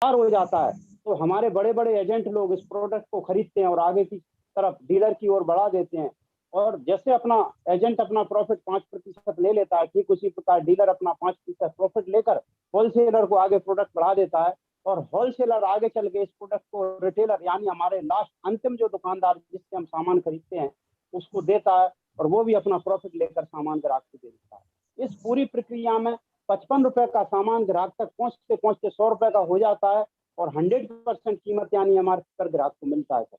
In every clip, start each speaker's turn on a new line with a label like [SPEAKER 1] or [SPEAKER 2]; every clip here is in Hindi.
[SPEAKER 1] हो जाता है तो हमारे बड़े बड़े एजेंट लोग इस प्रोडक्ट को खरीदते हैं और आगे की तरफ डीलर की ओर बढ़ा देते हैं। और जैसे अपना एजेंट अपना प्रॉफिट 5% ले लेता है, ठीक उसी प्रकार डीलर अपना 5% प्रॉफिट लेकर होलसेलर को आगे प्रोडक्ट बढ़ा देता है। और होलसेलर आगे चल के इस प्रोडक्ट को रिटेलर यानी हमारे लास्ट अंतिम जो दुकानदार जिससे हम सामान खरीदते हैं उसको देता है, और वो भी अपना प्रॉफिट लेकर सामान ग्राहक को दे देता है। इस पूरी प्रक्रिया में 55 रुपए का सामान ग्राहक तक पहुंचते पहुंचते 100 रुपए का हो जाता है, और 100% कीमत यानी एमआरपी पर ग्राहक को मिलता है सर।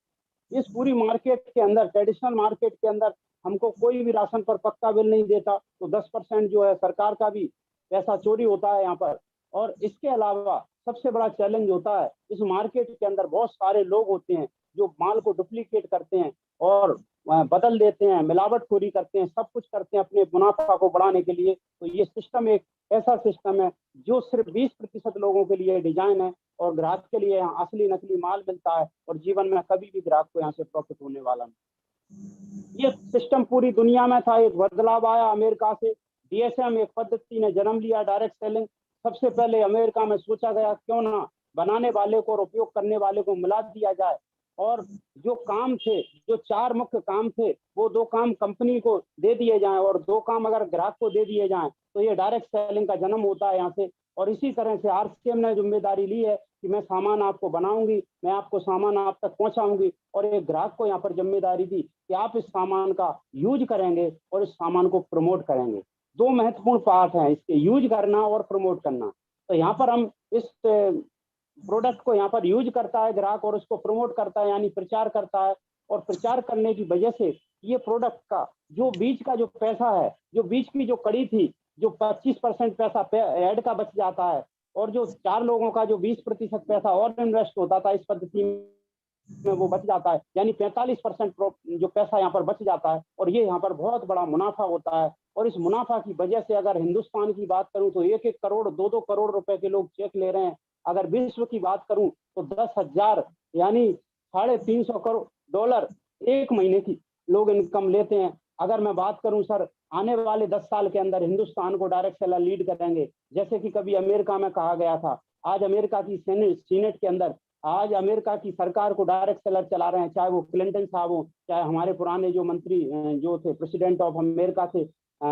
[SPEAKER 1] इस पूरी मार्केट के अंदर, ट्रेडिशनल मार्केट के अंदर, हमको कोई भी राशन पर पक्का बिल नहीं देता, तो 10% जो है सरकार का भी पैसा चोरी होता है यहाँ पर। और इसके अलावा सबसे बड़ा चैलेंज होता है, इस मार्केट के अंदर बहुत सारे लोग होते हैं जो माल को डुप्लीकेट करते हैं और बदल देते हैं, मिलावटखोरी करते हैं, सब कुछ करते हैं अपने मुनाफा को बढ़ाने के लिए। तो ये सिस्टम एक ऐसा सिस्टम है जो सिर्फ 20% लोगों के लिए डिजाइन है, और ग्राहक के लिए यहाँ असली नकली माल मिलता है, और जीवन में कभी भी ग्राहक को यहाँ से प्रॉफिट होने वाला नहीं। ये सिस्टम पूरी दुनिया में था, एक बदलाव आया अमेरिका से, डीएसएम एक पद्धति ने जन्म लिया, डायरेक्ट सेलिंग। सबसे पहले अमेरिका में सोचा गया क्यों ना बनाने वाले को और उपयोग करने वाले को मिला दिया जाए, और जो काम थे, जो 4 मुख्य काम थे, वो 2 काम कंपनी को दे दिए जाएं और 2 काम अगर ग्राहक को दे दिए जाएं, तो ये डायरेक्ट सेलिंग का जन्म होता है यहाँ से। और इसी तरह से आरसीएम ने जिम्मेदारी ली है कि मैं सामान आपको बनाऊंगी, मैं आपको सामान आप तक पहुंचाऊंगी, और एक ग्राहक को यहाँ पर जिम्मेदारी दी कि आप इस सामान का यूज करेंगे और इस सामान को प्रमोट करेंगे। 2 महत्वपूर्ण पार्ट हैं इसके, यूज करना और प्रमोट करना। तो यहाँ पर हम इस प्रोडक्ट को यहाँ पर यूज करता है ग्राहक, और उसको प्रमोट करता है यानी प्रचार करता है। और प्रचार करने की वजह से ये प्रोडक्ट का जो बीच का जो पैसा है, जो बीच की जो कड़ी थी, जो 25% पैसा एड का बच जाता है, और जो 4 लोगों का जो 20% पैसा और इन्वेस्ट होता था इस पद्धति में, वो बच जाता है, यानी 45% जो पैसा यहाँ पर बच जाता है, और ये यहाँ पर बहुत बड़ा मुनाफा होता है। और इस मुनाफा की वजह से अगर हिंदुस्तान की बात करूं तो 1-1 करोड़ 2-2 करोड़ रुपए के लोग चेक ले रहे हैं। अगर विश्व की बात करूं तो 10,000 यानी $350 एक महीने की लोग इनकम लेते हैं। अगर मैं बात करूं सर, आने वाले 10 साल के अंदर हिंदुस्तान को डायरेक्ट सेलर लीड करेंगे, जैसे कि कभी अमेरिका में कहा गया था। आज अमेरिका की सीनेट के अंदर आज अमेरिका की सरकार को डायरेक्ट सेलर चला रहे हैं, चाहे वो क्लिंटन साहब हो, चाहे हमारे पुराने जो मंत्री जो थे प्रेसिडेंट ऑफ अमेरिका थे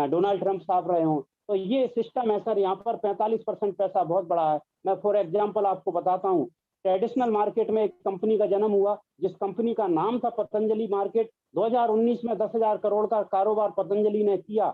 [SPEAKER 1] डोनाल्ड ट्रंप साहब रहे हों। तो ये सिस्टम है सर, यहाँ पर 45% पैसा बहुत बड़ा है। मैं फॉर एग्जाम्पल आपको बताता हूँ, ट्रेडिशनल मार्केट में एक कंपनी का जन्म हुआ जिस कंपनी का नाम था पतंजलि मार्केट। 2019 में 10,000 करोड़ का कारोबार पतंजलि ने किया।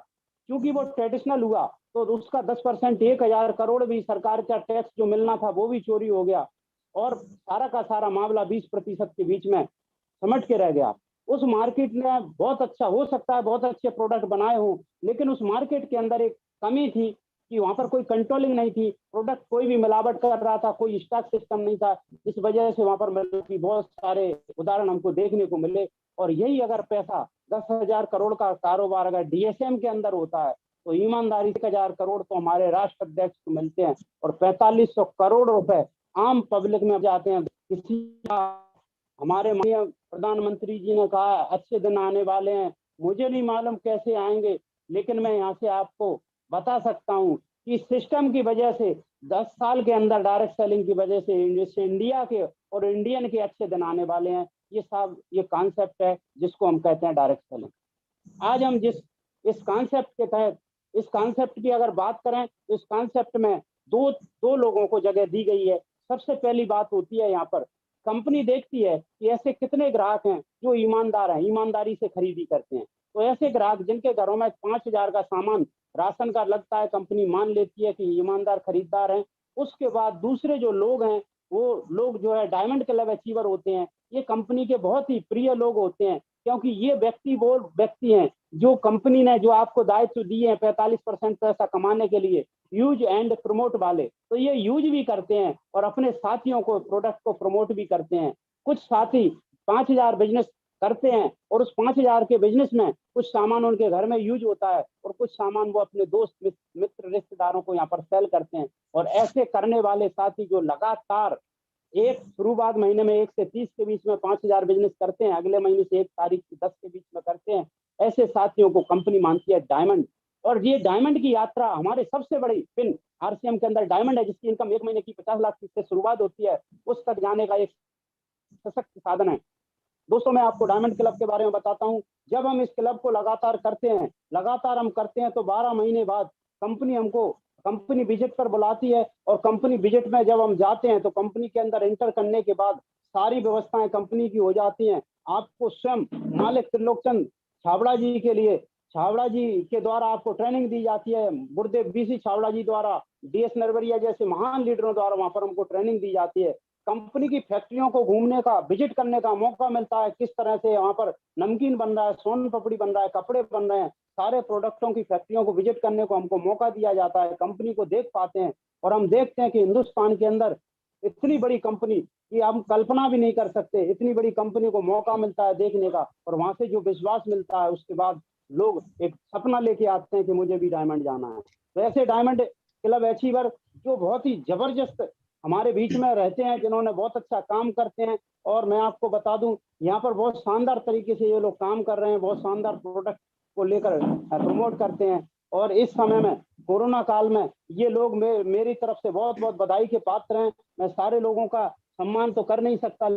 [SPEAKER 1] क्योंकि वो ट्रेडिशनल हुआ तो उसका 10% 1,000 करोड़ भी सरकार का टैक्स जो मिलना था वो भी चोरी हो गया, और सारा का सारा मामला 20% के बीच में समझ के रह गया। उस मार्केट ने बहुत अच्छा, हो सकता है बहुत अच्छे प्रोडक्ट बनाए हों, लेकिन उस मार्केट के अंदर एक कमी थी कि वहां पर कोई कंट्रोलिंग नहीं थी, प्रोडक्ट कोई भी मिलावट कर रहा था, कोई स्टॉक सिस्टम नहीं था। इस वजह से वहां पर बहुत सारे उदाहरण हमको देखने को मिले। और यही अगर पैसा 10,000 करोड़ का कारोबार अगर डीएसएम के अंदर होता है तो ईमानदारी 1,000 करोड़ तो हमारे राष्ट्राध्यक्ष को मिलते हैं, और 4500 करोड़ रुपए आम पब्लिक में जाते हैं। किसी हमारे माननीय प्रधानमंत्री जी ने कहा अच्छे दिन आने वाले हैं, मुझे नहीं मालूम कैसे आएंगे, लेकिन मैं यहाँ से आपको बता सकता हूँ कि सिस्टम की वजह से 10 साल के अंदर डायरेक्ट सेलिंग की वजह से इंडिया के और इंडियन के अच्छे दिन आने वाले हैं। ये सब ये कॉन्सेप्ट है जिसको हम कहते हैं डायरेक्ट सेलिंग। आज हम जिस इस कॉन्सेप्ट के तहत, इस कॉन्सेप्ट की अगर बात करें तो इस कॉन्सेप्ट में दो लोगों को जगह दी गई है। सबसे पहली बात होती है यहाँ पर कंपनी देखती है कि ऐसे कितने ग्राहक हैं जो ईमानदार हैं, ईमानदारी से खरीदी करते हैं। तो ऐसे ग्राहक जिनके घरों में 5,000 का सामान राशन का लगता है, कंपनी मान लेती है कि ईमानदार खरीदार हैं। उसके बाद दूसरे जो लोग हैं वो लोग जो है डायमंड क्लब अचीवर होते हैं। ये कंपनी के बहुत ही प्रिय लोग होते हैं, क्योंकि ये व्यक्ति वो व्यक्ति हैं जो कंपनी ने जो आपको दायित्व दिए हैं 45% पैसा कमाने के लिए, यूज एंड प्रमोट वाले, तो ये यूज भी करते हैं और अपने साथियों को प्रोडक्ट को प्रमोट भी करते हैं। कुछ साथी 5,000 बिजनेस करते हैं और उस 5,000 के बिजनेस में कुछ सामान उनके घर में यूज होता है और कुछ सामान वो अपने दोस्त मित्र रिश्तेदारों को यहाँ पर सेल करते हैं। और ऐसे करने वाले साथी जो लगातार एक शुरुआत महीने में 1 से 30 के बीच में 5,000 बिजनेस करते हैं, अगले महीने से 1 तारीख से 10 के बीच में करते हैं, ऐसे साथियों को कंपनी मानती है डायमंड। और ये डायमंड की यात्रा हमारे सबसे बड़ी पिन आरसीएम के अंदर डायमंड है, जिसकी इनकम 1 महीने की 50 लाख से शुरुआत होती है, उस तक जाने का एक सशक्त साधन है। दोस्तों, मैं आपको डायमंड क्लब के बारे में बताता हूँ। जब हम इस क्लब को लगातार हम करते हैं, तो 12 महीने बाद कंपनी हमको कंपनी विजिट पर बुलाती है, और कंपनी विजिट में जब हम जाते हैं तो कंपनी के अंदर एंटर करने के बाद सारी व्यवस्थाएं कंपनी की हो जाती हैं। आपको स्वयं मालिक त्रिलोकचंद छाबड़ा जी के लिए, छाबड़ा जी के द्वारा आपको ट्रेनिंग दी जाती है। गुरुदेव बीसी छाबड़ा जी द्वारा, डीएस नरवरिया जैसे महान लीडरों द्वारा वहां पर हमको ट्रेनिंग दी जाती है। कंपनी की फैक्ट्रियों को घूमने का, विजिट करने का मौका मिलता है, किस तरह से वहां पर नमकीन बन रहा है, सोन पपड़ी बन रहा है, कपड़े बन रहे हैं, सारे प्रोडक्टों की फैक्ट्रियों को विजिट करने को हमको मौका दिया जाता है। कंपनी को देख पाते हैं, और हम देखते हैं कि हिंदुस्तान के अंदर इतनी बड़ी कंपनी की हम कल्पना भी नहीं कर सकते। इतनी बड़ी कंपनी को मौका मिलता है देखने का, और वहां से जो विश्वास मिलता है, उसके बाद लोग एक सपना लेके आते हैं कि मुझे भी डायमंड जाना है। तो ऐसे डायमंड क्लब अचीवर जो बहुत ही जबरदस्त हमारे बीच में रहते हैं, जिन्होंने बहुत अच्छा काम करते हैं। और मैं आपको बता दूं, यहाँ पर बहुत शानदार तरीके से ये लोग काम कर रहे हैं, बहुत शानदार प्रोडक्ट को लेकर प्रमोट करते हैं। और इस समय में, कोरोना काल में, ये लोग मेरी तरफ से बहुत बहुत बधाई के पात्र हैं। मैं सारे लोगों का सम्मान तो कर नहीं सकता,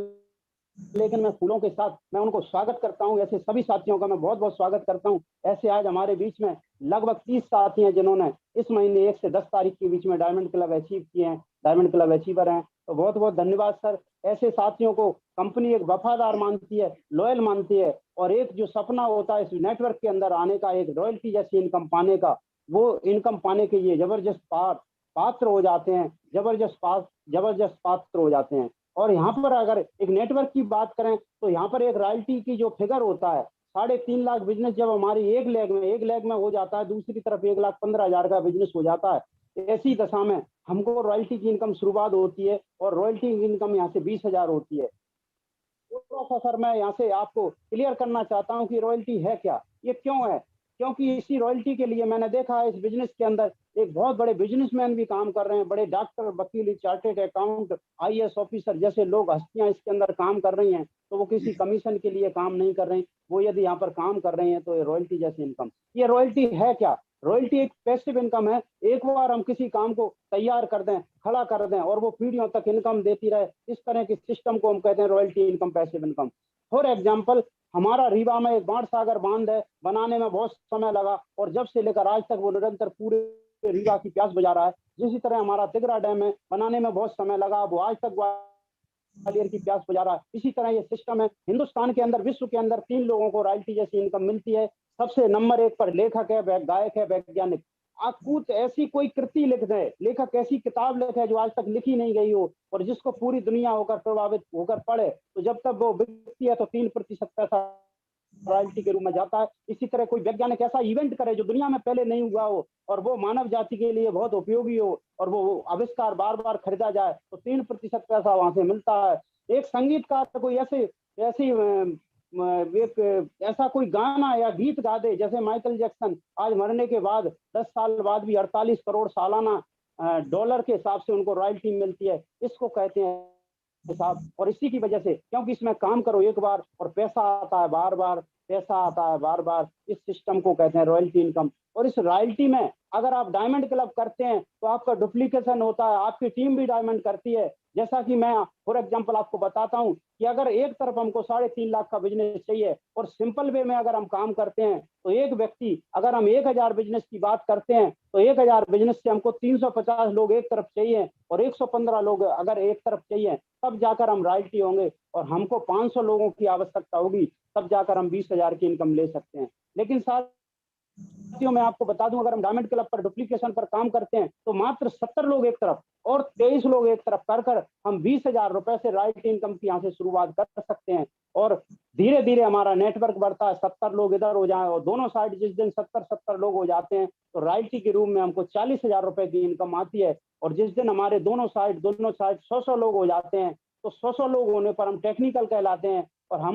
[SPEAKER 1] लेकिन मैं फूलों के साथ मैं उनको स्वागत करता हूं। ऐसे सभी साथियों का मैं बहुत बहुत स्वागत करता हूं। ऐसे आज हमारे बीच में लगभग 30 साथी हैं, जिन्होंने इस महीने 1 से 10 तारीख के बीच में डायमंड क्लब अचीव किए हैं, डायमंड क्लब अचीवर हैं। तो बहुत बहुत धन्यवाद सर। ऐसे साथियों को कंपनी एक वफादार मानती है, लॉयल मानती है, और एक जो सपना होता है इस नेटवर्क के अंदर आने का, एक रॉयल्टी जैसी इनकम पाने का, वो इनकम पाने के लिए जबरदस्त पात्र हो जाते हैं, जबरदस्त पात्र हो जाते हैं। और यहाँ पर अगर एक नेटवर्क की बात करें, तो यहाँ पर एक रॉयल्टी की जो फिगर होता है, 3.5 लाख बिजनेस जब हमारी एक लेग में हो जाता है, दूसरी तरफ 1,15,000 का बिजनेस हो जाता है। ऐसी दशा में हमको रॉयल्टी की इनकम शुरुआत होती है, और रॉयल्टी की इनकम यहाँ से 20,000 होती है। थोड़ा सा सर मैं यहाँ से आपको क्लियर करना चाहता हूँ कि रॉयल्टी है क्या, ये क्यों है। क्योंकि इसी रॉयल्टी के लिए मैंने देखा है, इस बिजनेस के अंदर एक बहुत बड़े बिजनेसमैन भी काम कर रहे हैं, बड़े डॉक्टर, वकील, चार्टेड अकाउंट, आईएएस ऑफिसर जैसे लोग, हस्तियां इसके अंदर काम कर रही हैं। तो वो किसी कमीशन के लिए काम नहीं कर रहे हैं, वो यदि यहाँ पर काम कर रहे हैं, तो ये रॉयल्टी जैसी इनकम, ये रॉयल्टी है क्या। रॉयल्टी एक पैसिव इनकम है। एक बार हम किसी काम को तैयार कर दें, खड़ा कर दें, और वो पीढ़ियों तक इनकम देती रहे, इस तरह के सिस्टम को हम कहते हैं royalty income, passive income. For example, हमारा रीवा में एक बाण सागर बांध है, बनाने में बहुत समय लगा, और जब से लेकर आज तक वो निरंतर पूरे रीवा की प्यास बुझा रहा है। जिसी तरह हमारा तिगरा डैम है, बनाने में बहुत समय लगा, वो आज तक ग्वालियर की प्यास बुझा रहा है। इसी तरह ये सिस्टम है। हिंदुस्तान के अंदर, विश्व के अंदर 3 लोगों को रॉयल्टी जैसी इनकम मिलती है। सबसे नंबर 1 पर लेखक है, गायक है, वैज्ञानिक। आप कुछ ऐसी कोई कृति लिख दे, लेखक ऐसी किताब लिखे जो आज तक लिखी नहीं गई हो, और जिसको पूरी दुनिया होकर प्रभावित होकर पढ़े, तो जब तक वो बिकती है तो 3% पैसा रॉयल्टी के रूप में जाता है। इसी तरह कोई वैज्ञानिक ऐसा इवेंट करे जो दुनिया में पहले नहीं हुआ हो, और वो मानव जाति के लिए बहुत उपयोगी हो, और वो आविष्कार बार बार खरीदा जाए, तो 3% पैसा वहां से मिलता है। एक संगीतकार कोई ऐसी एक ऐसा कोई गाना या गीत गा दे, जैसे माइकल जैक्सन आज मरने के बाद 10 साल बाद भी 48 करोड़ सालाना डॉलर के हिसाब से उनको रॉयल्टी मिलती है। इसको कहते हैं हिसाब। और इसी की वजह से, क्योंकि इसमें काम करो एक बार और पैसा आता है बार बार, पैसा आता है बार बार, इस सिस्टम को कहते हैं रॉयल्टी इनकम। और इस रॉयल्टी में अगर आप डायमंड क्लब करते हैं, तो आपका डुप्लीकेशन होता है, आपकी टीम भी डायमंड करती है। जैसा कि मैं फॉर एग्जांपल आपको बताता हूं कि अगर एक तरफ हमको 3.5 लाख का बिजनेस चाहिए, और सिंपल वे में अगर हम काम करते हैं, तो एक व्यक्ति, अगर हम 1,000 बिजनेस की बात करते हैं, तो 1,000 बिजनेस से हमको 350 लोग एक तरफ चाहिए, और 115 लोग अगर एक तरफ चाहिए, तब जाकर हम रॉयल्टी होंगे। और हमको 500 लोगों की आवश्यकता होगी, तब जाकर हम 20,000 की इनकम ले सकते हैं। लेकिन साथियों, मैं आपको बता दूं, अगर हम डायमंड क्लब पर डुप्लीकेशन पर काम करते हैं, तो मात्र 70 लोग एक तरफ और 23 लोग एक तरफ कर हम 20,000 रुपए से रॉयल्टी इनकम की यहाँ से शुरुआत कर सकते हैं। और धीरे धीरे हमारा नेटवर्क बढ़ता है। 70 लोग इधर हो जाए, और दोनों साइड जिस दिन 70 लोग हो जाते हैं, तो रॉयल्टी के रूप में हमको 40,000 रुपए की इनकम आती है। और जिस दिन हमारे दोनों साइड 100 लोग हो जाते हैं, तो 100 लोग होने पर हम टेक्निकल कहलाते हैं। और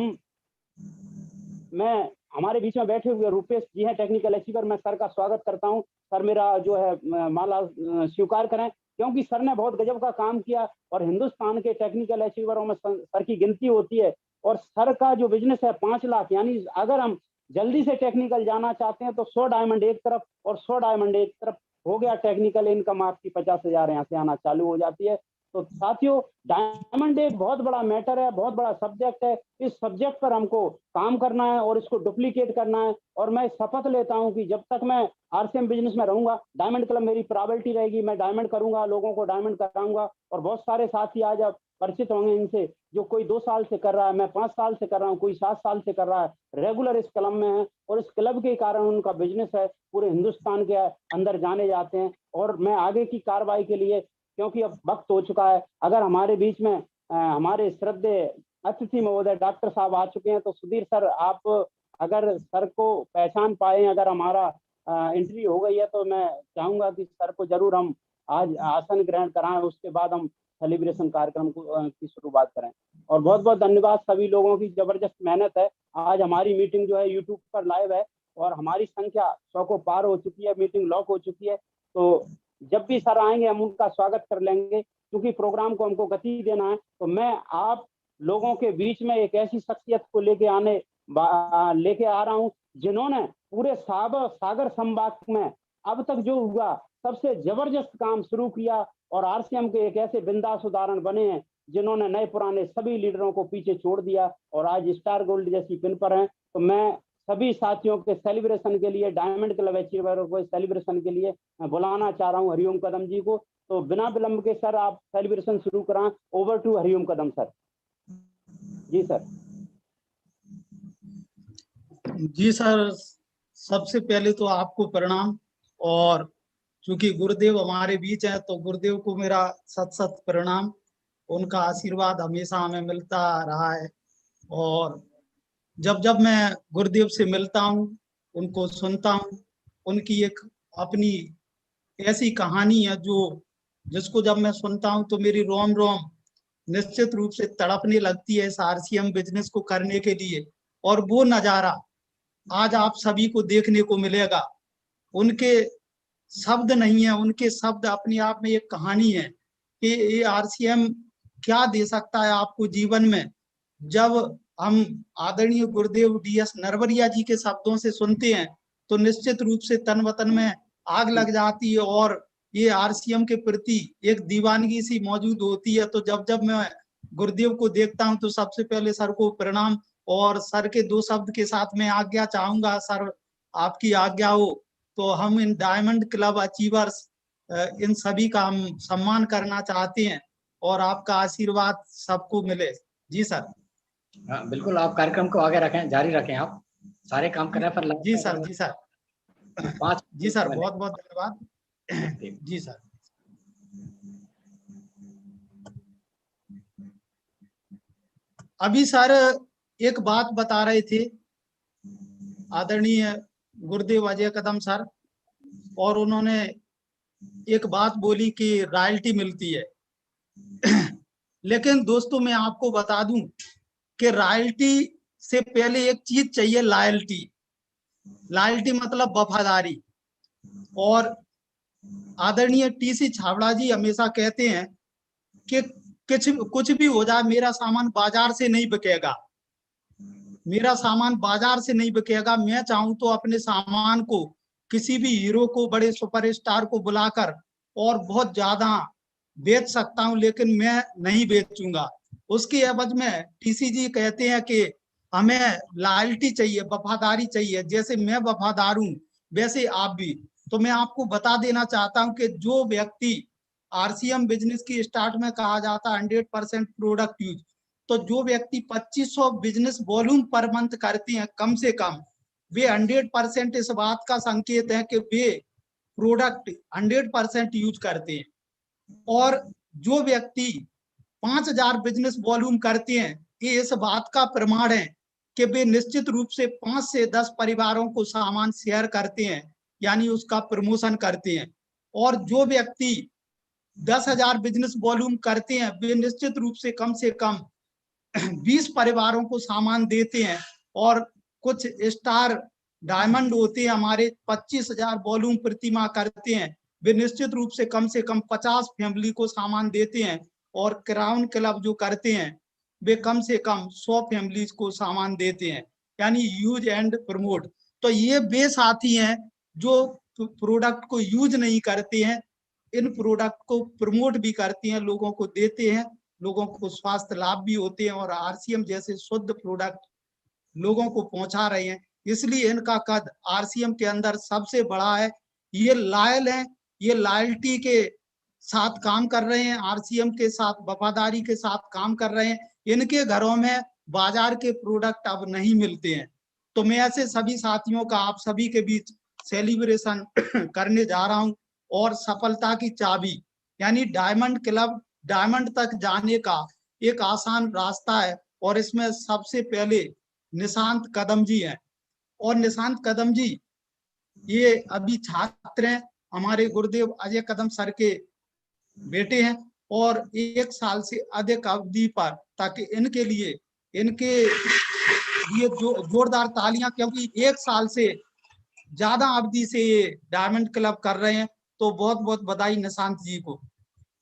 [SPEAKER 1] मैं हमारे बीच में बैठे हुए रुपेश जी हैं, टेक्निकल अचीवर। मैं सर का स्वागत करता हूं। सर मेरा जो है माला स्वीकार करें, क्योंकि सर ने बहुत गजब का काम किया, और हिंदुस्तान के टेक्निकल अचीवरों में सर की गिनती होती है। और सर का जो बिजनेस है 5 लाख, यानी अगर हम जल्दी से टेक्निकल जाना चाहते हैं तो 100 डायमंड एक तरफ और 100 डायमंड एक तरफ हो गया, टेक्निकल इनकम आपकी 50,000 यहाँ से आना चालू हो जाती है। तो साथियों, डायमंड एक बहुत बड़ा मैटर है, बहुत बड़ा सब्जेक्ट है। इस सब्जेक्ट पर हमको काम करना है और इसको डुप्लीकेट करना है। और मैं शपथ लेता हूं कि जब तक मैं आरसीएम बिजनेस में रहूंगा, डायमंड क्लब मेरी प्रायोरिटी रहेगी। मैं डायमंड करूंगा, लोगों को डायमंड कराऊंगा। और बहुत सारे साथी आज आप परिचित होंगे इनसे, जो कोई 2 साल से कर रहा है, मैं 5 साल से कर रहा हूँ, कोई 7 साल से कर रहा है, रेगुलर इस क्लब में है। और इस क्लब के कारण उनका बिजनेस है पूरे हिंदुस्तान के अंदर जाने जाते हैं। और मैं आगे की कार्रवाई के लिए, क्योंकि अब वक्त हो चुका है, अगर हमारे बीच में हमारे श्रद्धेय अतिथि महोदय डॉक्टर साहब आ चुके हैं, तो सुधीर सर, आप अगर सर को पहचान पाए, अगर हमारा एंट्री हो गई है, तो मैं चाहूंगा कि सर को जरूर हम आज आसन ग्रहण कराएं, उसके बाद हम सेलिब्रेशन कार्यक्रम की शुरुआत करें। और बहुत बहुत धन्यवाद सभी लोगों की जबरदस्त मेहनत है। आज हमारी मीटिंग जो है यूट्यूब पर लाइव है और हमारी संख्या 100 को पार हो चुकी है, मीटिंग लॉक हो चुकी है। तो जब भी सर आएंगे हम उनका स्वागत कर लेंगे, क्योंकि प्रोग्राम को हमको गति देना है। तो मैं आप लोगों के बीच में एक ऐसी शख्सियत को लेके आ रहा हूँ जिन्होंने पूरे सागर संभाग में अब तक जो हुआ सबसे जबरदस्त काम शुरू किया और आरसीएम के एक ऐसे बिंदास उदाहरण बने हैं जिन्होंने नए पुराने सभी लीडरों को पीछे छोड़ दिया और आज स्टार गोल्ड जैसी पिन पर हैं। तो मैं सभी साथियों के सेलिब्रेशन के लिए, डायमंड क्लब अचीवर को सेलिब्रेशन के लिए मैं बुलाना चाह रहा हूँ हरिओम कदम जी को। तो बिना विलंब के सर आप सेलिब्रेशन शुरू कराएं। Over to Hariom Kadam sir. जी सर।
[SPEAKER 2] जी सर, सबसे पहले तो आपको प्रणाम। और चूंकि गुरुदेव हमारे बीच हैं तो गुरुदेव को मेरा सत सत प्रणाम। उनका आशीर्वाद हमेशा हमें मिलता रहा है। और जब जब मैं गुरुदेव से मिलता हूँ, उनको सुनता हूँ, उनकी एक अपनी ऐसी कहानी है जिसको जब मैं सुनता हूँ तो मेरी रोम रोम निश्चित रूप से तड़पने लगती है इस आरसीएम बिजनेस को करने के लिए। और वो नजारा आज आप सभी को देखने को मिलेगा। उनके शब्द नहीं है, उनके शब्द अपने आप में एक कहानी है कि ये आरसीएम क्या दे सकता है आपको जीवन में। जब हम आदरणीय गुरुदेव डीएस नरवरिया जी के शब्दों से सुनते हैं तो निश्चित रूप से तन वतन में आग लग जाती है और ये आरसीएम के प्रति एक दीवानगी सी मौजूद होती है। तो जब जब मैं गुरुदेव को देखता हूं तो सबसे पहले सर को प्रणाम। और सर के 2 शब्द के साथ मैं आज्ञा चाहूंगा। सर, आपकी आज्ञा हो तो हम इन डायमंड क्लब अचीवर्स इन सभी का हम सम्मान करना चाहते हैं और आपका आशीर्वाद सबको मिले। जी सर।
[SPEAKER 3] हाँ बिल्कुल, आप कार्यक्रम को आगे रखें, जारी रखें। आप सारे काम कर रहे हैं पर
[SPEAKER 2] जी सर। जी सर।
[SPEAKER 3] 5
[SPEAKER 2] जी सर, बहुत बहुत धन्यवाद। जी सर। अभी सर एक बात बता रहे थे आदरणीय गुरुदेव अजय कदम सर, और उन्होंने एक बात बोली कि रॉयल्टी मिलती है। लेकिन दोस्तों मैं आपको बता दूं कि रॉयल्टी से पहले एक चीज चाहिए, लॉयल्टी। लॉयल्टी मतलब वफादारी। और आदरणीय टीसी छाबड़ा जी हमेशा कहते हैं कि कुछ भी हो जाए, मेरा सामान बाजार से नहीं बिकेगा, मेरा सामान बाजार से नहीं बिकेगा। मैं चाहूं तो अपने सामान को किसी भी हीरो को, बड़े सुपरस्टार को बुलाकर और बहुत ज्यादा बेच सकता हूं, लेकिन मैं नहीं बेचूंगा। उसके एवज में टीसी जी कहते हैं कि हमें लॉयल्टी चाहिए, वफादारी चाहिए। जैसे मैं वफादार हूं वैसे आप भी। तो मैं आपको बता देना चाहता हूं कि जो व्यक्ति आरसीएम बिजनेस की स्टार्ट में कहा जाता है 100% प्रोडक्ट यूज, तो जो व्यक्ति 2500 बिजनेस वॉल्यूम पर मंथ करते हैं कम से कम, वे 100% इस बात का संकेत है कि वे प्रोडक्ट 100% यूज करते हैं। और जो व्यक्ति 5000 बिजनेस वॉल्यूम करते हैं, ये इस बात का प्रमाण है कि वे निश्चित रूप से 5 से 10 परिवारों को सामान शेयर करते हैं, यानी उसका प्रमोशन करते हैं। और जो व्यक्ति 10,000 बिजनेस वॉल्यूम करते हैं, वे निश्चित रूप से कम 20 परिवारों को सामान देते हैं। और कुछ स्टार डायमंड होते हैं हमारे, 25,000 वॉल्यूम प्रति माह करते हैं, वे निश्चित रूप से कम 50 फैमिली को सामान देते हैं। और क्राउन क्लब जो करते हैं वे कम से कम 100 फैमिलीज को सामान देते हैं। यानी यूज एंड प्रमोट। तो ये वे साथी हैं जो प्रोडक्ट को यूज नहीं करते हैं, इन प्रोडक्ट को प्रमोट भी करते हैं, लोगों को देते हैं, लोगों को स्वास्थ्य लाभ भी होते हैं और आरसीएम जैसे शुद्ध प्रोडक्ट लोगों को पहुंचा रहे हैं। इसलिए इनका कद आरसीएम के अंदर सबसे बड़ा है। ये लॉयल है, ये लॉयल्टी के साथ काम कर रहे हैं, आरसीएम के साथ वफादारी के साथ काम कर रहे हैं। इनके घरों में बाजार के प्रोडक्ट अब नहीं मिलते हैं। तो मैं ऐसे सभी साथियों का आप सभी के बीच सेलिब्रेशन करने जा रहा हूं। और सफलता की चाबी यानी डायमंड क्लब, डायमंड तक जाने का एक आसान रास्ता है और इसमें सबसे पहले निशांत कदम जी हैं। और निशांत कदम जी ये अभी छात्र हैं, हमारे गुरुदेव अजय कदम सर के बेटे हैं और 1 साल से अधिक अवधि पर, ताकि इनके लिए जोरदार तालियां, क्योंकि 1 साल से ज्यादा अवधि से ये डायमंड क्लब कर रहे हैं। तो बहुत बहुत बधाई निशांत जी को।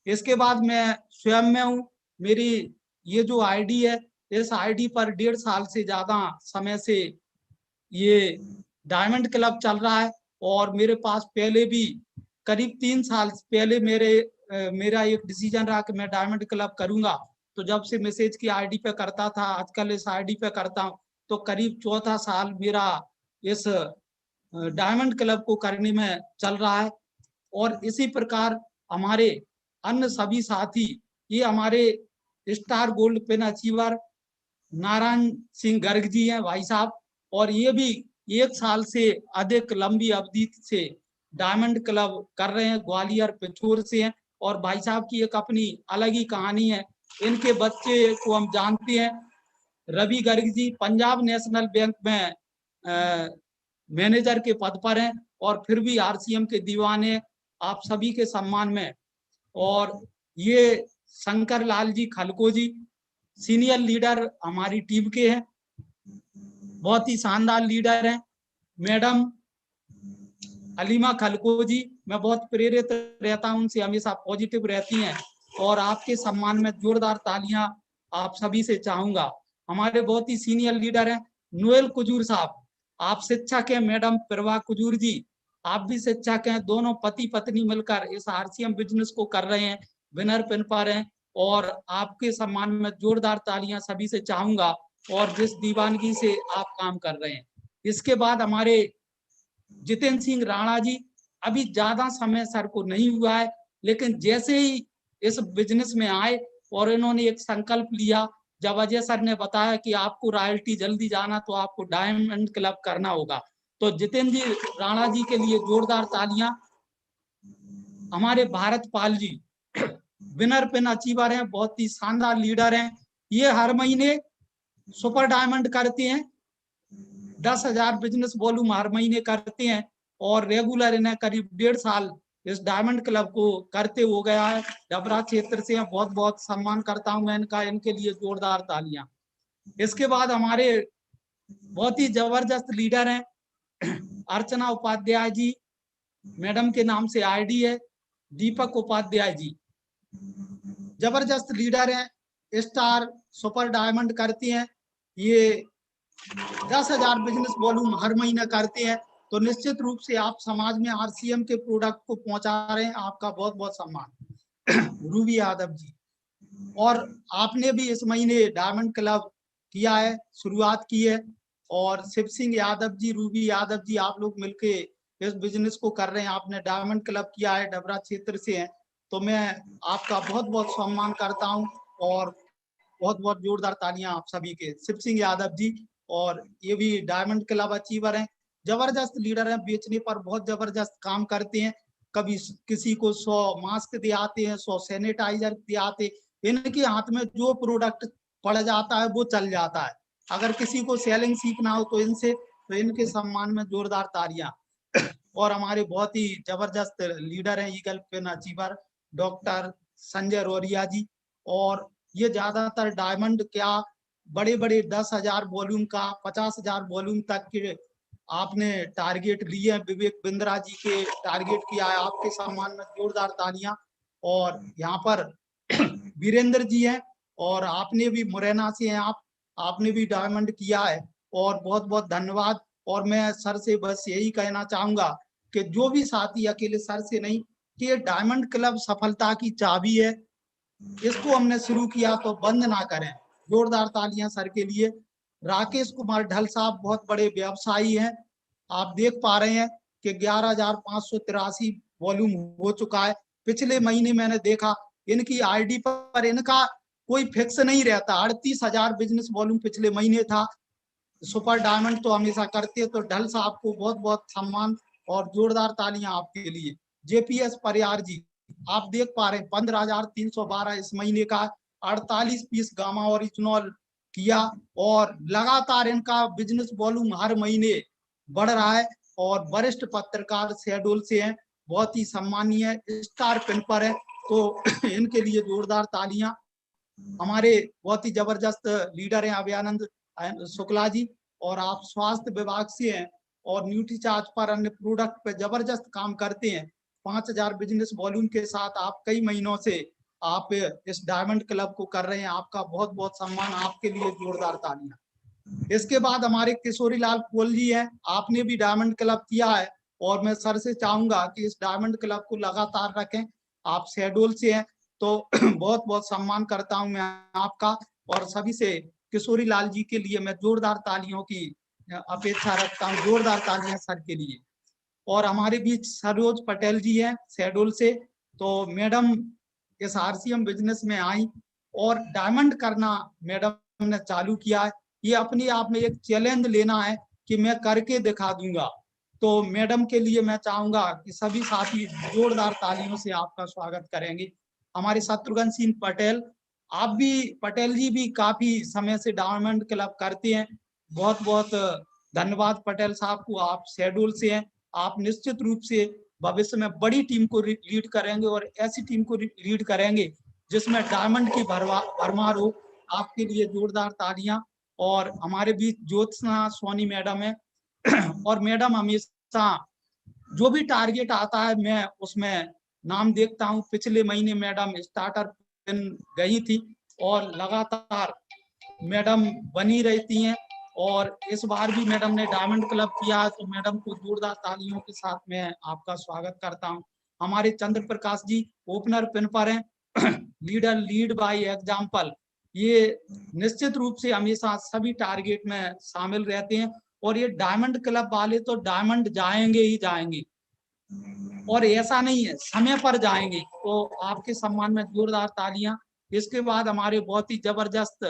[SPEAKER 2] इसके बाद मैं स्वयं में हूँ, मेरी ये जो आईडी है, इस आईडी पर 1.5 साल से ज्यादा समय से ये डायमंड क्लब चल रहा है। और मेरे पास पहले भी करीब 3 साल पहले मेरा एक डिसीजन रहा कि मैं डायमंड क्लब करूंगा। तो जब से मैसेज की आईडी पे करता था, आजकल इस आईडी पे करता हूँ, तो करीब 4था साल मेरा इस डायमंड क्लब को करने में चल रहा है। और इसी प्रकार हमारे अन्य सभी साथी, ये हमारे star gold pin achiever Narayan Singh Garg ji हैं भाई साहब, और ये भी 1 साल से अधिक लंबी अवधि से डायमंड क्लब कर रहे हैं, ग्वालियर पिछोर से हैं। और भाई साहब की एक अपनी अलग ही कहानी है। इनके बच्चे को हम जानते हैं, रवि गर्ग जी पंजाब नेशनल बैंक में मैनेजर के पद पर हैं और फिर भी आरसीएम के दीवाने, आप सभी के सम्मान में। और ये शंकर लाल जी खलको जी सीनियर लीडर हमारी टीम के हैं, बहुत ही शानदार लीडर हैं। मैडम अलीमा खलको जी, मैं बहुत प्रेरित रहता हूं उनसे, हमेशा पॉजिटिव रहती हैं और आपके सम्मान में जोरदार तालियां आप सभी से चाहूंगा। हमारे बहुत ही सीनियर लीडर हैं नोएल कुजूर साहब, आप शिक्षक हैं। मैडम प्रभा कुजूर जी, आप भी शिक्षक हैं। दोनों पति पत्नी मिलकर इस आरसीएम बिजनेस को कर रहे हैं, विनर पिन पर हैं और आपके सम्मान में जोरदार तालियां सभी से चाहूंगा और जिस दीवानगी से आप काम कर रहे हैं। इसके बाद हमारे जितेंद्र सिंह राणा जी, अभी ज्यादा समय सर को नहीं हुआ है, लेकिन जैसे ही इस बिजनेस में आए और इन्होंने एक संकल्प लिया, जब अजय सर ने बताया कि आपको रॉयल्टी जल्दी जाना तो आपको डायमंड क्लब करना होगा, तो जितेंद्र जी राणा जी के लिए जोरदार तालियां। हमारे Bharat Pal ji winner pin achiever हैं, बहुत ही शानदार लीडर हैं। ये हर महीने सुपर डायमंड करते हैं, 10,000 बिजनेस वॉल्यूम हर महीने करते हैं और रेगुलर इन्हें करीब 1.5 साल इस डायमंड क्लब को करते हो गया है। डबरा क्षेत्र से बहुत बहुत सम्मान करता हूं मैं इनका, इनके लिए जोरदार तालियां। इसके बाद हमारे बहुत ही जबरदस्त लीडर हैं अर्चना उपाध्याय जी, मैडम के नाम से आईडी है, दीपक उपाध्याय जी, जबरदस्त लीडर हैं, स्टार सुपर डायमंड करती हैं, ये 10,000 बिजनेस वॉल्यूम हर महीने करते हैं। तो निश्चित रूप से आप समाज में आरसीएम के प्रोडक्ट को पहुंचा रहे हैं, आपका बहुत बहुत सम्मान। रूबी यादव जी, और आपने भी इस महीने डायमंड क्लब किया है, शुरुआत की है, और शिव सिंह यादव जी, रूबी यादव जी, आप लोग मिलके इस बिजनेस को कर रहे हैं, आपने डायमंड क्लब किया है, डबरा क्षेत्र से हैं। तो मैं आपका बहुत बहुत सम्मान करता हूं और बहुत बहुत जोरदार तालियां आप सभी के। शिव सिंह यादव जी, और ये भी डायमंड क्लब अचीवर हैं, जबरदस्त लीडर हैं, बेचने पर बहुत जबरदस्त काम करते हैं। कभी किसी को 100 मास्क दे आते हैं, 100 सैनिटाइजर दे आते, इनके हाथ में जो प्रोडक्ट पड़ जाता है वो चल जाता है। अगर किसी को सेलिंग सीखना हो तो इनके सम्मान में जोरदार तालियां। और हमारे बहुत ही जबरदस्त लीडर हैं eagle pin achiever doctor Sanjay Roria ji, और ये ज्यादातर डायमंड क्या बड़े बड़े 10,000 वॉल्यूम का 50,000 वॉल्यूम तक के आपने टारगेट लिए हैं। विवेक बिंद्रा जी के टारगेट किया है, आपके सम्मान में जोरदार तालियां। और यहाँ पर वीरेंद्र जी हैं, और आपने भी मुरैना से हैं, आपने भी डायमंड किया है और बहुत बहुत धन्यवाद। और मैं सर से बस यही कहना चाहूंगा कि जो भी साथी, अकेले सर से नहीं, कि ये डायमंड क्लब सफलता की चाबी है, इसको हमने शुरू किया तो बंद ना करें। जोरदार तालियां सर के लिए। राकेश कुमार ढल साहब बहुत बड़े व्यवसायी हैं, आप देख पा रहे हैं कि 11,583 वॉल्यूम हो चुका है। पिछले महीने मैंने देखा इनकी आईडी पर इनका कोई फिक्स नहीं रहता, 38,000 बिजनेस वॉल्यूम पिछले महीने था। सुपर डायमंड तो हमेशा करते हैं। तो ढल साहब को बहुत बहुत सम्मान और जोरदार तालियां आपके लिए। जेपीएस परियार जी, आप देख पा रहे हैं 15,312 इस महीने का, 48 पीस गामा ओरिजिनल किया, और लगातार इनका बिजनेस वॉल्यूम हर महीने बढ़ रहा है। और वरिष्ठ पत्रकार शहडोल से हैं, बहुत ही सम्मानीय स्टार पिन पर है, तो इनके लिए जोरदार तालियां। हमारे बहुत ही जबरदस्त लीडर हैं अभयानंद शुक्ला जी, और आप स्वास्थ्य विभाग से हैं और न्यूट्री चार्ज पर अन्य प्रोडक्ट पे जबरदस्त काम करते हैं। 5,000 बिजनेस वॉल्यूम के साथ आप कई महीनों से आप इस डायमंड क्लब को कर रहे हैं, आपका बहुत बहुत सम्मान, आपके लिए जोरदार तालियां। इसके बाद हमारे किशोरी लाल कोल जी हैं, आपने भी डायमंड क्लब किया है, और मैं सर से चाहूंगा कि इस डायमंड क्लब को लगातार रखें। आप शहडोल से हैं, तो बहुत बहुत सम्मान करता हूं मैं आपका। और सभी से किशोरी लाल जी के लिए मैं जोरदार तालियों की अपेक्षा रखता हूं, जोरदार तालियां सर के लिए। और हमारे बीच सरोज पटेल जी हैं शहडोल से। तो मैडम इस आरसीएम बिजनेस में आई और डायमंड करना मैडम ने चालू किया है। ये अपने आप में एक चैलेंज लेना है कि मैं करके दिखा दूंगा। तो मैडम के लिए मैं चाहूंगा कि सभी साथी जोरदार तालियों से आपका स्वागत करेंगे। हमारे शत्रुघ्न सिंह पटेल, आप भी, पटेल जी भी काफी समय से डायमंड क्लब करते हैं, बहुत बहुत धन्यवाद पटेल साहब को। आप शेड्यूल से हैं, आप निश्चित रूप से भविष्य में बड़ी टीम को लीड करेंगे और ऐसी टीम को लीड करेंगे जिसमें डायमंड की भरमार हो। आपके लिए जोरदार तालियां। और हमारे बीच ज्योत्सना सोनी मैडम है, और मैडम हमेशा जो भी टारगेट आता है मैं उसमें नाम देखता हूं। पिछले महीने मैडम स्टार्टर गई थी और लगातार मैडम बनी रहती हैं, और इस बार भी मैडम ने डायमंड क्लब किया है, तो मैडम को जोरदार तालियों के साथ मैं आपका स्वागत करता हूं। हमारे चंद्र प्रकाश जी ओपनर पिन पर हैं, लीडर लीड बाय एग्जाम्पल, ये निश्चित रूप से हमेशा सभी टारगेट में शामिल रहते हैं, और ये डायमंड क्लब वाले तो डायमंड जाएंगे ही जाएंगे, और ऐसा नहीं है, समय पर जाएंगे। तो आपके सम्मान में जोरदार तालियां। इसके बाद हमारे बहुत ही जबरदस्त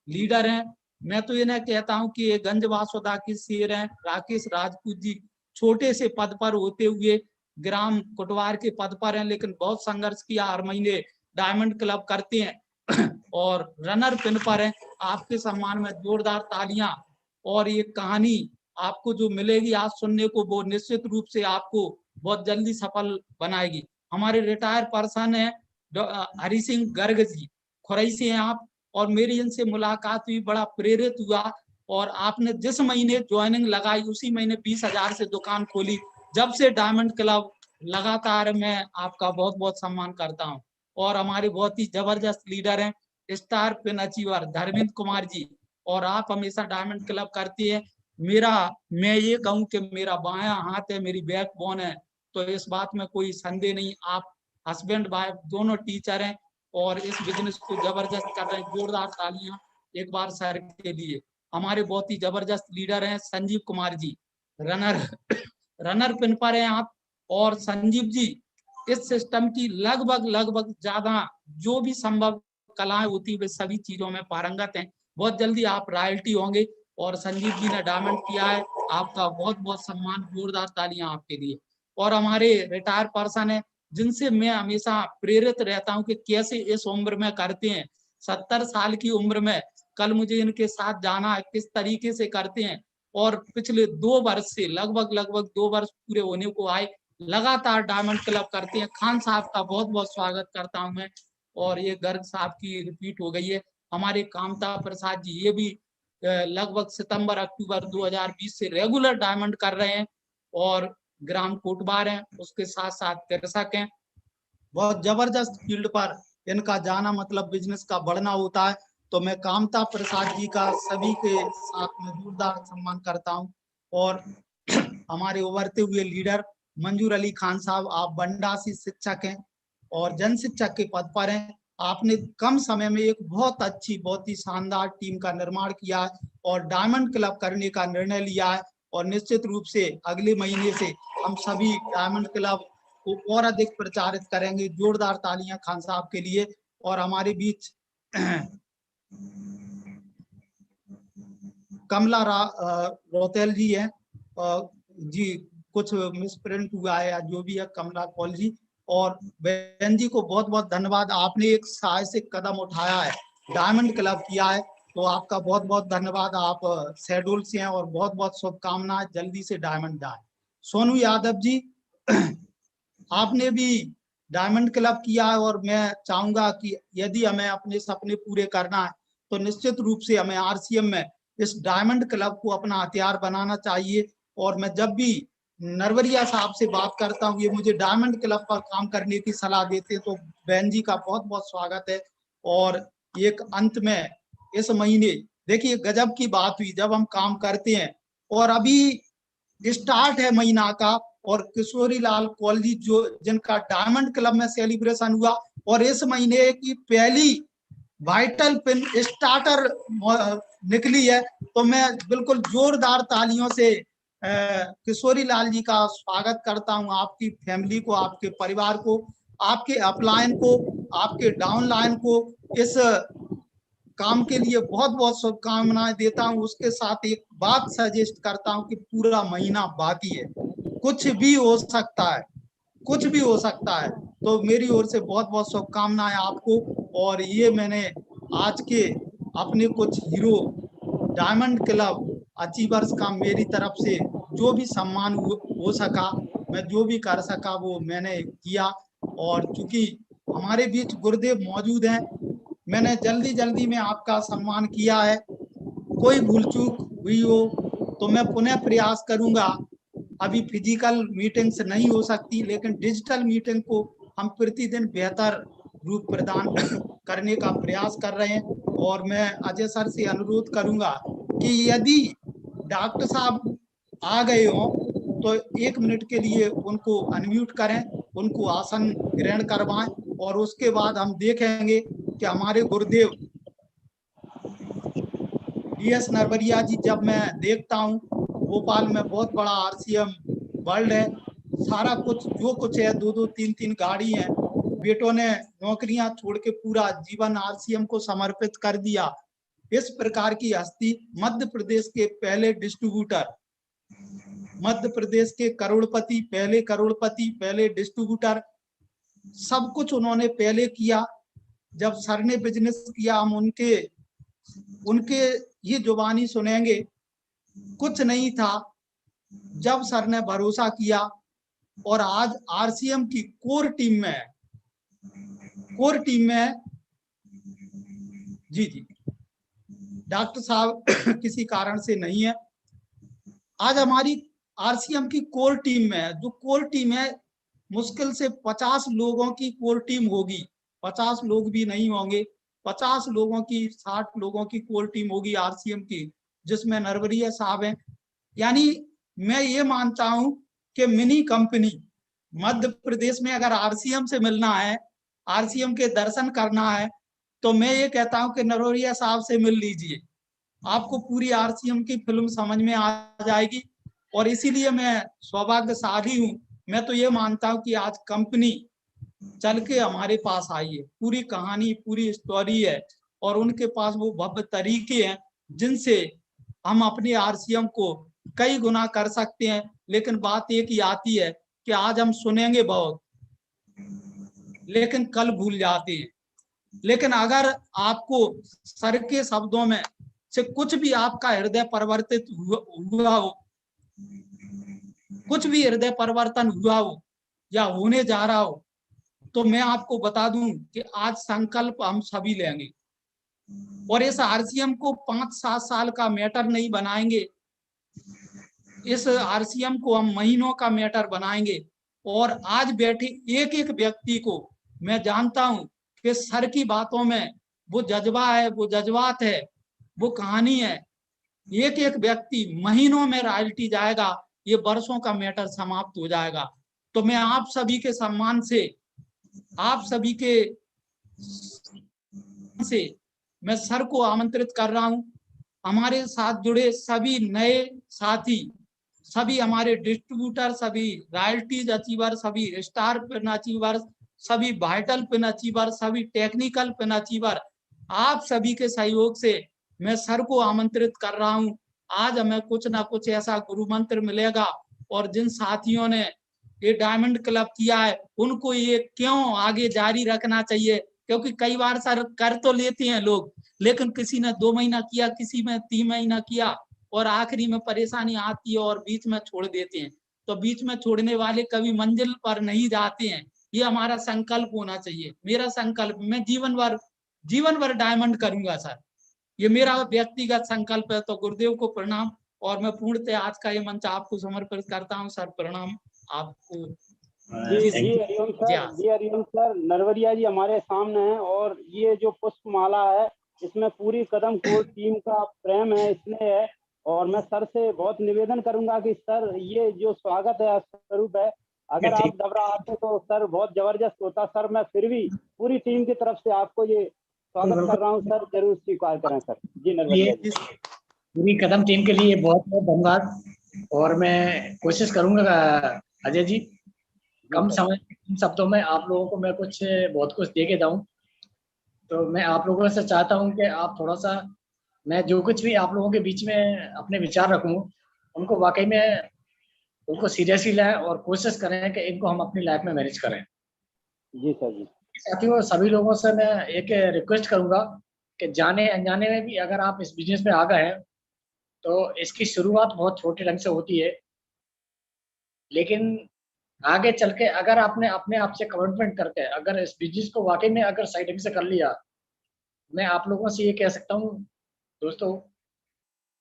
[SPEAKER 2] लीडर हैं, मैं तो इन्हें कहता हूं कि ये गंजवासुदा के शेर हैं, राकेश राजपूत जी। छोटे से पद पर होते हुए ग्राम कुटवार के पद पर हैं, लेकिन बहुत संघर्ष किया, हर महीने डायमंड क्लब करते हैं और रनर पिन पर हैं। आपके सम्मान में जोरदार तालियां। और ये कहानी आपको जो मिलेगी आज सुनने को, वो निश्चित रूप से आपको बहुत जल्दी सफल बनाएगी। हमारे रिटायर पर्सन है हरि सिंह गर्ग जी, खुरई से हैं आप, और मेरी इनसे मुलाकात हुई, बड़ा प्रेरित हुआ, और आपने जिस महीने ज्वाइनिंग लगाई उसी महीने 20,000 से दुकान खोली। जब से डायमंड क्लब लगातार मैं आपका बहुत बहुत सम्मान करता हूँ। और हमारे बहुत ही जबरदस्त लीडर हैं star pin achiever Dharmendra Kumar ji, और आप हमेशा डायमंड क्लब करती है। मैं ये कहूँ कि मेरा बायां हाथ है, मेरी बैकबोन है, तो इस बात में कोई संदेह नहीं। आप हस्बैंड वाइफ दोनों टीचर हैं और इस बिजनेस को जबरदस्त कर रहे हैं। जोरदार तालियां एक बार सर के लिए। हमारे बहुत ही जबरदस्त लीडर हैं Sanjeev Kumar ji, runner runner pin पर हैं आप। और संजीव जी इस सिस्टम की लगभग ज्यादा जो भी संभव कलाएं होती है वे सभी चीजों में पारंगत हैं। बहुत जल्दी आप रॉयल्टी होंगे, और संजीव जी ने डायमंड किया है, आपका बहुत बहुत सम्मान, जोरदार तालियां आपके लिए। और हमारे रिटायर पर्सन है जिनसे मैं हमेशा प्रेरित रहता हूं कि कैसे इस उम्र में करते हैं, 70 साल की उम्र में कल मुझे इनके साथ जाना है, किस तरीके से करते हैं। और पिछले 2 वर्ष से लगभग 2 वर्ष पूरे होने को आए, लगातार डायमंड क्लब करते हैं। खान साहब का बहुत बहुत स्वागत करता हूं मैं, और ये गर्ग साहब की रिपीट हो गई है। हमारे कामता प्रसाद जी, ये भी लगभग सितंबर अक्टूबर 2020 से रेगुलर डायमंड कर रहे हैं, और ग्राम कोटबार हैं, उसके साथ साथ कृषक हैं। बहुत जबरदस्त फील्ड पर इनका जाना मतलब बिजनेस का बढ़ना होता है। तो मैं कामता प्रसाद जी का सभी के साथ में जोरदार सम्मान करता हूं। और हमारे उभरते हुए लीडर मंजूर अली खान साहब, आप बंडा से शिक्षक हैं और जन शिक्षक के पद पर हैं। आपने कम समय में एक बहुत अच्छी, बहुत ही शानदार टीम का निर्माण किया है और डायमंड क्लब करने का निर्णय लिया है। और निश्चित रूप से अगले महीने से हम सभी डायमंड क्लब को और अधिक प्रचारित करेंगे। जोरदार तालियां खान साहब के लिए। और हमारे बीच कमला रोतेल जी है जी, कुछ मिसप्रिंट हुआ है या जो भी है, कमला कौल जी। और बहन जी को बहुत बहुत धन्यवाद, आपने एक साहसिक कदम उठाया है, डायमंड क्लब किया है, तो आपका बहुत बहुत धन्यवाद। आप शेड्यूल से हैं और बहुत बहुत शुभकामनाएं, जल्दी से डायमंड जाए। सोनू यादव जी, आपने भी डायमंड क्लब किया है और मैं चाहूंगा कि यदि हमें अपने सपने पूरे करना है तो निश्चित रूप से हमें आरसीएम में इस डायमंड क्लब को अपना हथियार बनाना चाहिए। और मैं जब भी नरवरिया साहब से बात करता हूँ, ये मुझे डायमंड क्लब पर काम करने की सलाह देते हैं, तो बहन जी का बहुत बहुत स्वागत है। और एक अंत में इस महीने देखिए गजब की बात हुई, जब हम काम करते हैं और अभी स्टार्ट है महीना का, और किशोरी लाल कौल जो जिनका डायमंड क्लब में सेलिब्रेशन हुआ, और इस महीने की पहली वाइटल पिन स्टार्टर निकली है, तो मैं बिल्कुल जोरदार तालियों से किशोरी लाल जी का स्वागत करता हूं। आपकी फैमिली को, आपके परिवार को, आपके अपलाइन को, आपके डाउनलाइन को इस काम के लिए बहुत बहुत शुभकामनाएं देता हूं। उसके साथ एक बात सजेस्ट करता हूं कि पूरा महीना बाकी है, कुछ भी हो सकता है, कुछ भी हो सकता है, तो मेरी ओर से बहुत बहुत शुभकामनाएं आपको। और ये मैंने आज के अपने कुछ हीरो डायमंड क्लब अचीवर्स का मेरी तरफ से जो भी सम्मान हो सका, मैं जो भी कर सका वो मैंने किया। और चूंकि हमारे बीच गुरुदेव मौजूद हैं, मैंने जल्दी जल्दी में आपका सम्मान किया है, कोई भूल चूक हुई हो तो मैं पुनः प्रयास करूंगा। अभी फिजिकल मीटिंग्स नहीं हो सकती, लेकिन डिजिटल मीटिंग को हम प्रतिदिन बेहतर रूप प्रदान करने का प्रयास कर रहे हैं। और मैं अजय सर से अनुरोध करूंगा कि यदि डॉक्टर साहब आ गए हो तो 1 मिनट के लिए उनको अनम्यूट करें, उनको आसन ग्रहण करवाएं, और उसके बाद हम देखेंगे कि हमारे गुरुदेव DS नरवरिया जी, जब मैं देखता हूँ भोपाल में बहुत बड़ा आरसीएम वर्ल्ड है, सारा कुछ जो कुछ है, 2-2 3-3 गाड़ी है, बेटों ने नौकरियां छोड़ के पूरा जीवन आरसीएम को समर्पित कर दिया। इस प्रकार की हस्ती, मध्य प्रदेश के पहले डिस्ट्रीब्यूटर, मध्य प्रदेश के करोड़पति, पहले डिस्ट्रीब्यूटर, सब कुछ उन्होंने पहले किया। जब सर ने बिजनेस किया, हम उनके ये जुबानी सुनेंगे, कुछ नहीं था जब सर ने भरोसा किया। और आज आरसीएम की कोर टीम में जी डॉक्टर साहब किसी कारण से नहीं है, आज हमारी आरसीएम की कोर टीम में है, जो कोर टीम है मुश्किल से 50 लोगों की कोर टीम होगी, 50 लोग भी नहीं होंगे, 50 लोगों की, 60 लोगों की कोर टीम होगी आरसीएम की, जिसमें नरवरिया साहब हैं। यानी मैं ये मानता हूं कि मिनी कंपनी मध्य प्रदेश में अगर आरसीएम से मिलना है, आरसीएम के दर्शन करना है, तो मैं ये कहता हूं कि नरवरिया साहब से मिल लीजिए, आपको पूरी आरसीएम की फिल्म समझ में आ जाएगी। और इसीलिए मैं सौभाग्यशाली हूं, मैं तो ये मानता हूं कि आज कंपनी चल के हमारे पास आई है, पूरी कहानी, पूरी स्टोरी है, और उनके पास वो भव्य तरीके हैं जिनसे हम अपने आरसीएम को कई गुना कर सकते हैं। लेकिन बात एक ही आती है कि आज हम सुनेंगे बहुत, लेकिन कल भूल जाते हैं। लेकिन अगर आपको सर के शब्दों में से कुछ भी आपका हृदय परिवर्तित हुआ हो, कुछ भी हृदय परिवर्तन हुआ हो या होने जा रहा हो, तो मैं आपको बता दूं कि आज संकल्प हम सभी लेंगे, और इस आरसीएम को 5-7 साल का मैटर नहीं बनाएंगे, इस आरसीएम को हम महीनों का मैटर बनाएंगे। और आज बैठे एक एक व्यक्ति को मैं जानता हूं कि सर की बातों में वो जज्बा है, वो जज्बात है, वो कहानी है। एक एक व्यक्ति महीनों में रॉयल्टी जाएगा, ये वर्षों का मैटर समाप्त हो जाएगा। तो मैं आप सभी के सम्मान से, आप सभी के से मैं सर को आमंत्रित कर रहा हूं। हमारे साथ जुड़े सभी नए साथी, सभी हमारे डिस्ट्रीब्यूटर, सभी रॉयल्टीज अचीवर, सभी स्टार पिन अचीवर, सभी वाइटल पिन अचीवर, सभी टेक्निकल पिन अचीवर, आप सभी के सहयोग से मैं सर को आमंत्रित कर रहा हूं। आज हमें कुछ ना कुछ ऐसा गुरु मंत्र मिलेगा, और जिन साथियों ने ये डायमंड क्लब किया है उनको ये क्यों आगे जारी रखना चाहिए, क्योंकि कई बार सर कर तो लेते हैं लोग, लेकिन किसी ने 2 महीना किया, किसी में 3 महीना किया, और आखिरी में परेशानी आती है और बीच में छोड़ देते हैं। तो बीच में छोड़ने वाले कभी मंजिल पर नहीं जाते हैं। ये हमारा संकल्प होना चाहिए। मेरा संकल्प, मैं जीवन भर डायमंड करूंगा सर, ये मेरा व्यक्तिगत संकल्प है। तो गुरुदेव को प्रणाम, और मैं पूर्णतः आज का ये मंच आपको समर्पित करता हूँ सर। प्रणाम आपको।
[SPEAKER 1] जी
[SPEAKER 3] थैंक
[SPEAKER 1] जी
[SPEAKER 3] यू।
[SPEAKER 1] हरिओम सर, जी हरिओम सर। नरवरिया जी हमारे सामने हैं, और ये जो पुष्प माला है इसमें पूरी कदम कोर टीम का प्रेम है, स्नेह है। और मैं सर से बहुत निवेदन करूंगा कि सर ये जो स्वागत है, स्वरूप है, अगर आप
[SPEAKER 3] ठीक।
[SPEAKER 1] डबरा आते तो सर बहुत जबरदस्त होता सर। मैं फिर भी पूरी टीम की तरफ से आपको ये स्वागत कर रहा हूँ सर, जरूर स्वीकार करें सर। जी नरवरिया जी।
[SPEAKER 3] पूरी कदम टीम के लिए बहुत बहुत धन्यवाद। और मैं कोशिश करूंगा अजय जी, कम समय कम शब्दों में आप लोगों को मैं बहुत कुछ दे के जाऊं। तो मैं आप लोगों से चाहता हूं कि आप थोड़ा सा, मैं जो कुछ भी आप लोगों के बीच में अपने विचार रखूं, उनको वाकई में उनको सीरियसली लें और कोशिश करें कि इनको हम अपनी लाइफ में मैनेज करें।
[SPEAKER 1] जी सर जी।
[SPEAKER 3] साथियों, सभी लोगों से मैं एक रिक्वेस्ट करूंगा कि जाने अनजाने में भी अगर आप इस बिजनेस में आ गए हैं तो इसकी शुरुआत बहुत छोटे ढंग से होती है, लेकिन आगे चल के अगर आपने अपने आप से कमिटमेंट करके अगर इस बिजनेस को वाकई में अगर साइड ढंग से कर लिया, मैं आप लोगों से ये कह सकता हूँ दोस्तों,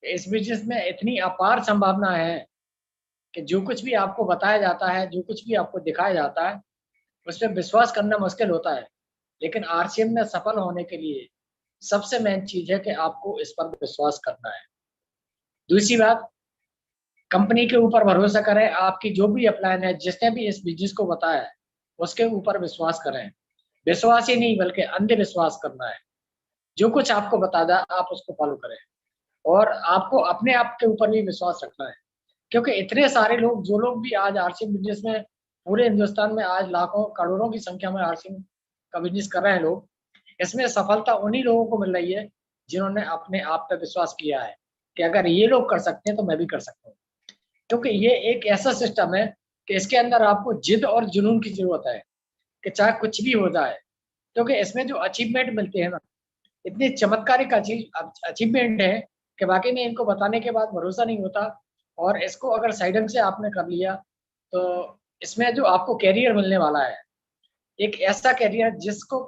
[SPEAKER 3] इस बिजनेस में इतनी अपार संभावना है कि जो कुछ भी आपको बताया जाता है, जो कुछ भी आपको दिखाया जाता है, उस पर विश्वास करना मुश्किल होता है। लेकिन आरसीएम में सफल होने के लिए सबसे मेन चीज है कि आपको इस पर विश्वास करना है। दूसरी बात, कंपनी के ऊपर भरोसा करें। आपकी जो भी अपलाइन है, जिसने भी इस बिजनेस को बताया है, उसके ऊपर विश्वास करें। विश्वास ही नहीं बल्कि अंधविश्वास करना है। जो कुछ आपको बताया आप उसको फॉलो करें, और आपको अपने आप के ऊपर भी विश्वास रखना है। क्योंकि इतने सारे लोग, जो लोग भी आज आरसीएम बिजनेस में, पूरे हिंदुस्तान में आज लाखों करोड़ों की संख्या में आरसीएम का बिजनेस कर रहे हैं लोग, इसमें सफलता उन्हीं लोगों को मिल रही है जिन्होंने अपने आप पे विश्वास किया है कि अगर ये लोग कर सकते हैं तो मैं भी कर सकता हूँ। क्योंकि ये एक ऐसा सिस्टम है कि इसके अंदर आपको जिद और जुनून की जरूरत है कि चाहे कुछ भी हो जाए। क्योंकि इसमें जो अचीवमेंट मिलते हैं ना, इतने चमत्कारिक अचीवमेंट है कि वाकई में इनको बताने के बाद भरोसा नहीं होता। और इसको अगर साइड से आपने कर लिया तो इसमें जो आपको कैरियर मिलने वाला है, एक ऐसा कैरियर जिसको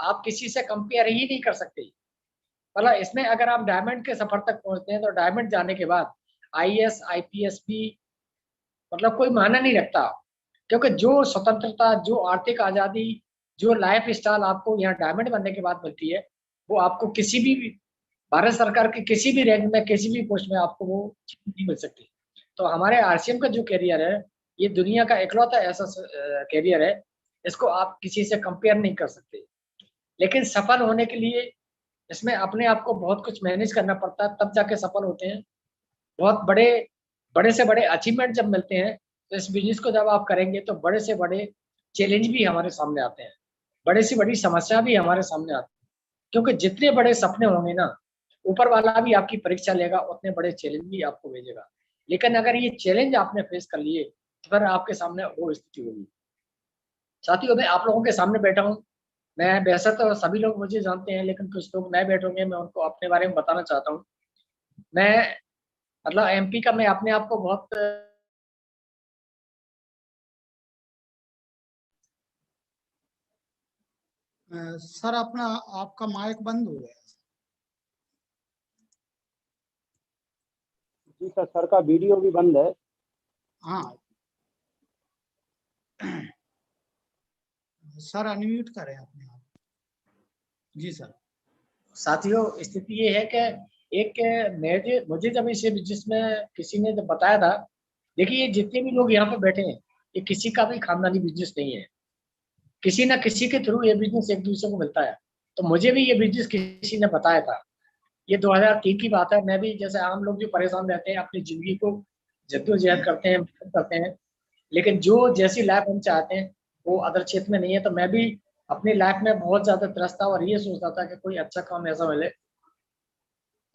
[SPEAKER 3] आप किसी से कंपेयर ही नहीं कर सकते। मतलब इसमें अगर आप डायमंड के सफर तक पहुंचते हैं तो डायमंड जाने के बाद आईएएस आईपीएस भी मतलब कोई मायने नहीं रखता। क्योंकि जो स्वतंत्रता, जो आर्थिक आज़ादी, जो लाइफ स्टाइल आपको यहाँ डायमंड बनने के बाद मिलती है, वो आपको किसी भी भारत सरकार के किसी भी रैंक में, किसी भी पोस्ट में आपको वो चीज़ नहीं मिल सकती। तो हमारे आरसीएम का जो करियर है, ये दुनिया का इकलौता ऐसा करियर है, इसको आप किसी से कंपेयर नहीं कर सकते। लेकिन सफल होने के लिए इसमें अपने आप को बहुत कुछ मैनेज करना पड़ता है, तब जाके सफल होते हैं। बहुत बड़े से बड़े अचीवमेंट जब मिलते हैं, तो इस बिज़नेस को जब आप करेंगे तो बड़े से बड़े चैलेंज भी हमारे सामने आते हैं, बड़ी से बड़ी समस्या भी हमारे सामने आती है। क्योंकि जितने बड़े सपने होंगे ना, ऊपर वाला भी आपकी परीक्षा लेगा, उतने बड़े चैलेंज भी आपको भेजेगा। लेकिन अगर ये चैलेंज आपने फेस कर लिए, तो फिर आपके सामने वो स्थिति होगी। साथियों, मैं आप लोगों के सामने बैठा हूँ। मैं वैसे तो सभी लोग मुझे जानते हैं, लेकिन कुछ लोग नए बैठेंगे, मैं उनको अपने बारे में बताना चाहता हूँ। मैं मतलब एमपी का मैं अपने आप को बहुत
[SPEAKER 2] सर अपना आपका माइक बंद हो गया।
[SPEAKER 1] जी सर, सर का वीडियो भी बंद है।
[SPEAKER 2] हाँ सर, अनम्यूट करें अपने आप। जी सर।
[SPEAKER 3] साथियों स्थिति ये है कि एक मुझे जब इस बिजनेस में किसी ने जब बताया था, देखिए ये जितने भी लोग यहाँ पे बैठे हैं ये किसी का भी खानदानी बिजनेस नहीं है, किसी ना किसी के थ्रू ये बिजनेस एक दूसरे को मिलता है। तो मुझे भी ये बिजनेस किसी ने बताया था, ये 2003 की बात है। मैं भी जैसे आम लोग जो परेशान रहते हैं अपनी जिंदगी को जद्दोजहद करते हैं, मेहनत करते हैं, लेकिन जो जैसी लाइफ हम चाहते हैं वो अदर क्षेत्र में नहीं है। तो मैं भी अपनी लाइफ में बहुत ज्यादा त्रस्त था और ये सोचता था कि कोई अच्छा काम ऐसा मिले।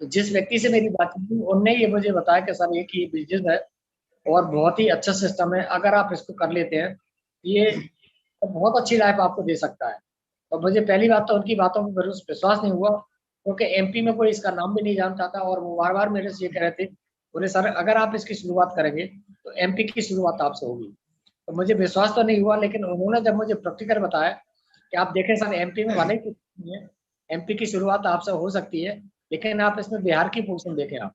[SPEAKER 3] तो जिस व्यक्ति से मेरी बातचीत हुई उनने ये मुझे बताया कि सर ये बिजनेस है और बहुत ही अच्छा सिस्टम है, अगर आप इसको कर लेते हैं ये तो बहुत अच्छी लाइफ आपको दे सकता है। और मुझे पहली बात तो उनकी बातों पर विश्वास नहीं हुआ, क्योंकि एमपी में कोई इसका नाम भी नहीं जानता था और वो बार बार मेरे से ये कह रहे थे, बोले सर अगर आप इसकी शुरुआत करेंगे तो एमपी की शुरुआत आपसे होगी। तो मुझे विश्वास तो नहीं हुआ, लेकिन उन्होंने जब मुझे प्रैक्टिकल बताया कि आप देखें सर एमपी में वाले कुछ नहीं है, एमपी की शुरुआत आपसे हो सकती है, लेकिन आप इसमें बिहार की पोजीशन देखें, आप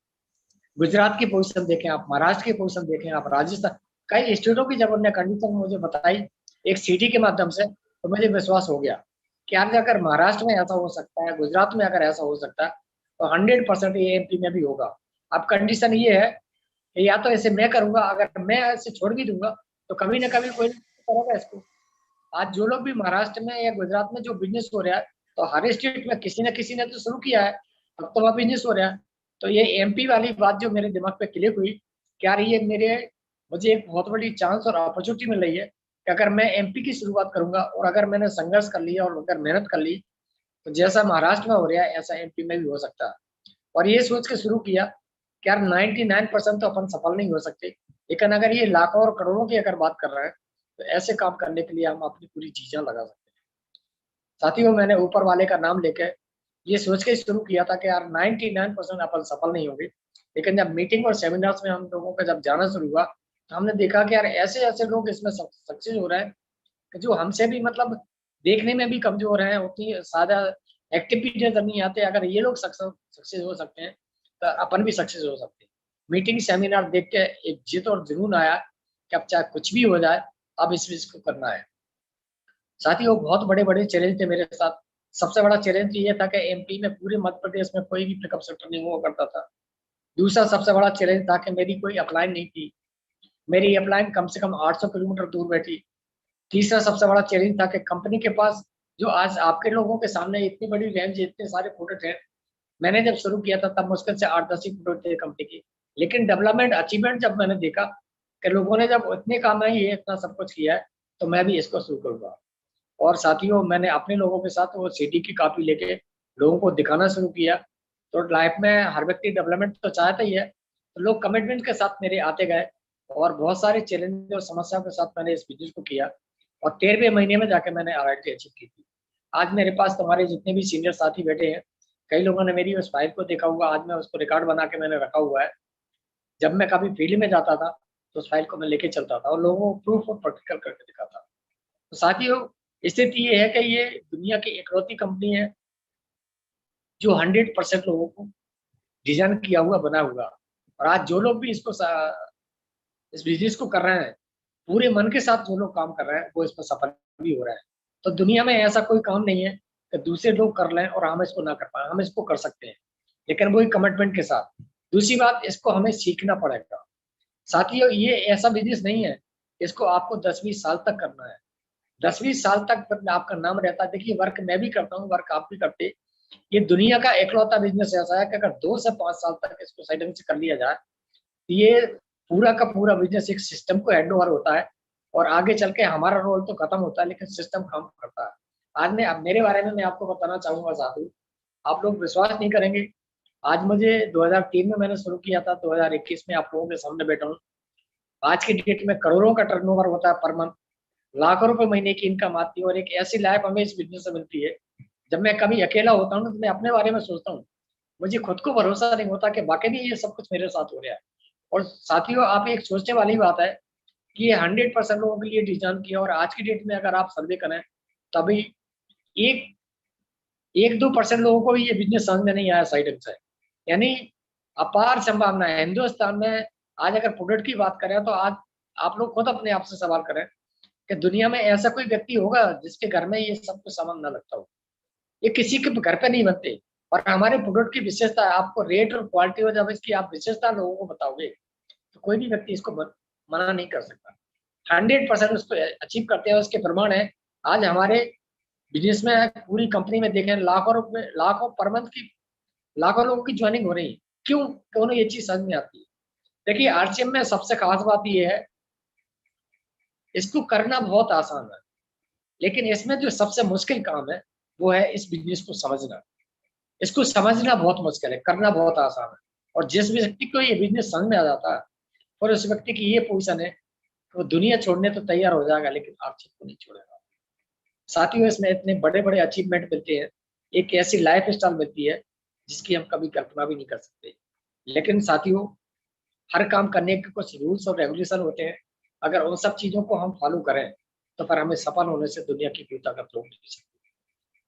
[SPEAKER 3] गुजरात की पोजीशन देखें, आप महाराष्ट्र की पोजीशन देखें, आप राजस्थान, कई स्टेटों की जब उन्होंने कंडीशन मुझे बताई एक सीटी के माध्यम से, तो मुझे विश्वास हो गया कि यार अगर महाराष्ट्र में ऐसा हो सकता है, गुजरात में अगर ऐसा हो सकता है, तो 100% ये एमपी में भी होगा। अब कंडीशन ये है कि या तो ऐसे मैं करूंगा, अगर मैं ऐसे छोड़ भी दूंगा तो कभी ना कभी कोई करेगा इसको। आज जो लोग भी महाराष्ट्र में या गुजरात में जो बिजनेस हो रहा है, तो हर स्टेट में किसी न किसी ने तो शुरू किया है, अब तो वह बिजनेस हो रहा है। तो ये एमपी वाली बात जो मेरे दिमाग पे क्लिक हुई कि यार ये मुझे एक बहुत बड़ी चांस और अपॉर्चुनिटी मिल रही है कि अगर मैं एमपी की शुरुआत करूंगा और अगर मैंने संघर्ष कर लिया और अगर मेहनत कर ली तो जैसा महाराष्ट्र में हो रहा है ऐसा एमपी में भी हो सकता है। और ये सोच के शुरू किया कि यार 99% तो अपन सफल नहीं हो सकते, लेकिन अगर ये लाखों और करोड़ों की अगर बात कर रहे हैं तो ऐसे काम करने के लिए हम अपनी पूरी चीजें लगा सकते हैं। साथियों मैंने ऊपर वाले का नाम लेकर ये सोच के शुरू किया था कि यार 99% अपन सफल नहीं होंगे, लेकिन जब मीटिंग और सेमिनार्स में हम लोगों का जब जाना शुरू हुआ तो हमने देखा कि यार ऐसे ऐसे लोग इसमें सक्सेस हो रहे हैं कि जो हमसे भी मतलब देखने में भी कमजोर हैं, उतनी सादा एक्टिविटीज नहीं आते, अगर ये लोग सक्सेस हो सकते हैं तो अपन भी सक्सेस हो सकते हैं। मीटिंग सेमिनार देख के एक जिद और जुनून आया कि अब चाहे कुछ भी हो जाए अब इस चीज को करना है। साथियों बहुत बड़े बड़े चैलेंज थे मेरे साथ। सबसे बड़ा चैलेंज ये था कि एमपी में पूरे मध्य प्रदेश में कोई भी पिकअप सेंटर नहीं हुआ करता था। दूसरा सबसे बड़ा चैलेंज था कि मेरी कोई अपलाइन नहीं थी, मेरी अपलाइन कम से कम 800 किलोमीटर दूर बैठी। तीसरा सबसे बड़ा चैलेंज था कि कंपनी के पास जो आज आपके लोगों के सामने इतनी बड़ी रेंज, इतने सारे प्रोडक्ट हैं, मैंने जब शुरू किया था तब मुश्किल से 8-10 ही प्रोडक्ट थे कंपनी की, लेकिन डेवलपमेंट अचीवमेंट जब मैंने देखा कि लोगों ने जब इतने काम में ये इतना सब कुछ किया है तो मैं भी इसको शुरू करूंगा। और साथियों मैंने अपने लोगों के साथ वो सिटी की कॉपी लेके लोगों को दिखाना शुरू किया। तो लाइफ में हर व्यक्ति डेवलपमेंट तो चाहता ही है, तो लोग कमिटमेंट के साथ मेरे आते गए और बहुत सारे चैलेंज और समस्याओं के साथ मैंने इस बिजनेस को किया और 13वें महीने में जाके मैंने RIT अचीव की थी। आज मेरे पास तुम्हारे जितने भी सीनियर साथी बैठे हैं, कई लोगों ने मेरी उस फाइल को देखा हुआ, आज मैं उसको रिकॉर्ड बना के मैंने रखा हुआ है। जब मैं कभी फील्ड में जाता था तो उस फाइल को मैं लेके चलता था और लोगों को प्रूफ और प्रैक्टिकल करके दिखाता। तो साथियों स्थिति ये है कि ये दुनिया की इकलौती कंपनी है जो 100% लोगों को डिजाइन किया हुआ बना हुआ, और आज जो लोग भी इस बिजनेस को कर रहे हैं पूरे मन के साथ, जो लोग काम कर रहे हैं वो इसमें सफल भी हो रहे हैं। तो दुनिया में ऐसा कोई काम नहीं है कि दूसरे लोग कर लें और हम इसको ना कर पाए, हम इसको कर सकते हैं, लेकिन वही कमिटमेंट के साथ। दूसरी बात, इसको हमें सीखना पड़ेगा। साथियों ये ऐसा बिजनेस नहीं है, इसको आपको 10-20 साल तक करना है। 10-20 साल तक आपका नाम रहता है। देखिए वर्क मैं भी करता हूँ, वर्क आप भी करते। ये दुनिया का इकलौता बिजनेस ऐसा है कि अगर 2 से 5 साल तक इसको सही ढंग से कर लिया जाए तो ये पूरा का पूरा बिजनेस एक सिस्टम को हैंड ओवर होता है और आगे चल के हमारा रोल तो खत्म होता है लेकिन सिस्टम काम करता है। आज मैं अब मेरे बारे में मैं आपको बताना चाहूंगा साथी, आप लोग विश्वास नहीं करेंगे। आज मुझे 2003 में मैंने शुरू किया था, 2021 में आप लोगों के सामने बैठा हूँ। आज की डेट में करोड़ों का टर्नओवर होता है पर मंथ, लाखों रुपए महीने की इनकम आती है और एक ऐसी लाइफ हमें इस बिजनेस से मिलती है। जब मैं कभी अकेला होता हूँ तो मैं अपने बारे में सोचता हूँ, मुझे खुद को भरोसा नहीं होता कि वाकई में ये सब कुछ मेरे साथ हो रहा है। और साथियों आप एक सोचने वाली बात है कि ये 100% लोगों के लिए डिजाइन किया और आज की डेट में अगर आप सर्वे करें तभी एक 1-2% लोगों को भी ये बिजनेस समझ में नहीं आया सही ढंग से। यानी अपार संभावना है हिंदुस्तान में। आज अगर प्रोडक्ट की बात करें तो आज आप लोग खुद अपने आप से सवाल करें कि दुनिया में ऐसा कोई व्यक्ति होगा जिसके घर में ये सब कुछ सामान ना लगता हो। ये किसी के घर पे नहीं बनते। और हमारे प्रोडक्ट की विशेषता है, आपको रेट और क्वालिटी और जब इसकी आप विशेषता लोगों को बताओगे तो कोई भी व्यक्ति इसको मना नहीं कर सकता। 100% उसको अचीव करते हैं। उसके प्रमाण है आज हमारे बिजनेस में, पूरी कंपनी में देखें लाखों पर मंथ की लाखों लोगों की ज्वाइनिंग हो रही है। क्यों? उन्हें ये चीज समझ में आती है। देखिए आरसीएम में सबसे खास बात ये है, इसको करना बहुत आसान है, लेकिन इसमें जो सबसे मुश्किल काम है वो है इस बिजनेस को समझना। इसको समझना बहुत मुश्किल है, करना बहुत आसान है। और जिस व्यक्ति को ये बिजनेस समझ में आ जाता है और उस व्यक्ति की ये पोजीशन है, वो दुनिया छोड़ने तो तैयार हो जाएगा, लेकिन आरसीएम को नहीं छोड़ेगा। साथियों इसमें इतने बड़े बड़े अचीवमेंट मिलते हैं, एक ऐसी लाइफ स्टाइल मिलती है जिसकी हम कभी कल्पना भी नहीं कर सकते। लेकिन साथियों हर काम करने के कुछ रूल्स और रेगुलेशन होते हैं, अगर उन सब चीजों को हम फॉलो करें तो फिर हमें सफल होने से दुनिया की कोई ताकत रोक नहीं सकती।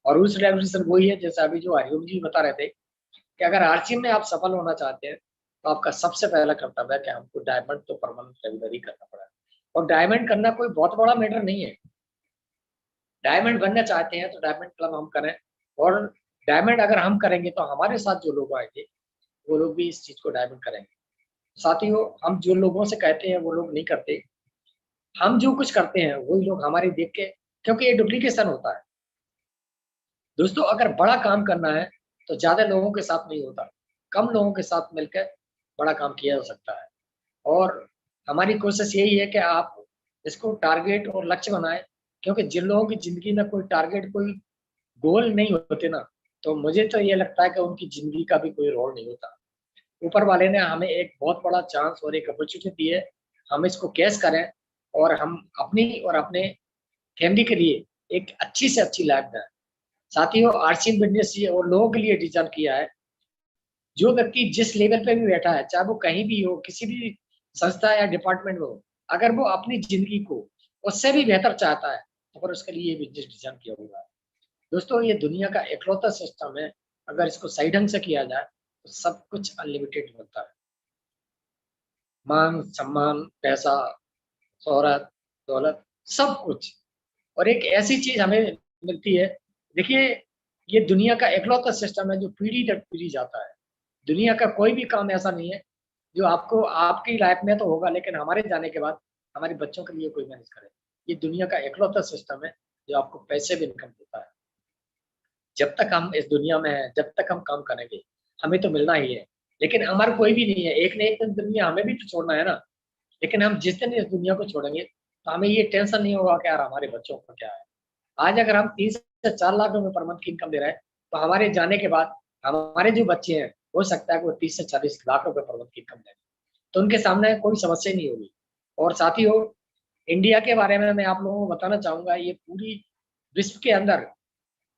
[SPEAKER 3] और रूल्स रेगुलेशन वही है जैसे अभी जो हरिओम जी बता रहे थे कि अगर आरसीएम में आप सफल होना चाहते हैं तो आपका सबसे पहला कर्तव्य है कि हमको डायमंड तो परमानेंट रेगुलर ही करना पड़ा है। और डायमंड करना कोई बहुत बड़ा मैटर नहीं है। डायमंड बनना चाहते हैं तो डायमंड क्लब हम करें, और डायमंड अगर हम करेंगे तो हमारे साथ जो लोग आएंगे वो लोग भी इस चीज को डायमंड करेंगे। साथियों हम जो लोगों से कहते हैं वो लोग नहीं करते, हम जो कुछ करते हैं वही लोग हमारे देख के, क्योंकि ये डुप्लीकेशन होता है। दोस्तों अगर बड़ा काम करना है तो ज्यादा लोगों के साथ नहीं होता, कम लोगों के साथ मिलकर बड़ा काम किया जा सकता है। और हमारी कोशिश यही है कि आप इसको टारगेट और लक्ष्य बनाएं, क्योंकि जिन लोगों की जिंदगी में कोई टारगेट कोई गोल नहीं होते ना, तो मुझे तो ये लगता है कि उनकी जिंदगी का भी कोई रोल नहीं होता। ऊपर वाले ने हमें एक बहुत बड़ा चांस और एक अपॉर्चुनिटी दी है, हम इसको कैच करें और हम अपनी और अपने फैमिली के लिए एक अच्छी से अच्छी लाइफ दें। साथियों आरसीएम बिजनेस ये और लोगों के लिए डिजाइन किया है, जो व्यक्ति जिस लेवल पे भी बैठा है, चाहे वो कहीं भी हो, किसी भी संस्था या डिपार्टमेंट में हो, अगर वो अपनी जिंदगी को उससे भी बेहतर चाहता है तो फिर उसके लिए ये बिजनेस डिजाइन किया हुआ है। दोस्तों ये दुनिया का इकलौता सिस्टम है, अगर इसको सही ढंग से किया जाए तो सब कुछ अनलिमिटेड मिलता है। मान सम्मान, पैसा, शोहरत, दौलत, सब कुछ। और एक ऐसी चीज हमें मिलती है, देखिए ये दुनिया का इकलौता सिस्टम है जो पीढ़ी दर पीढ़ी जाता है। दुनिया का कोई भी काम ऐसा नहीं है जो आपको आपकी लाइफ में तो होगा लेकिन हमारे जाने के बाद हमारे बच्चों के लिए कोई मैनेज करे। ये दुनिया का इकलौता सिस्टम है जो आपको पैसे भी इनकम देता है। जब तक हम इस दुनिया में हैं, जब तक हम काम करेंगे हमें तो मिलना ही है, लेकिन हमारा कोई भी नहीं है, एक न एक दिन दुनिया हमें भी तो छोड़ना है ना। लेकिन हम जिस दिन इस दुनिया को छोड़ेंगे तो हमें ये टेंशन नहीं होगा कि यार हमारे बच्चों का क्या है। आज अगर हम 3 से 4 लाख रुपए पर मंथ की इनकम दे रहे हैं तो हमारे जाने के बाद हमारे जो बच्चे हैं हो सकता है कि वो 30 से 40 लाख रुपए पर मंथ की इनकम दें, तो उनके सामने कोई समस्या नहीं होगी। और साथियों इंडिया के बारे में मैं आप लोगों को बताना चाहूंगा, ये पूरी विश्व के अंदर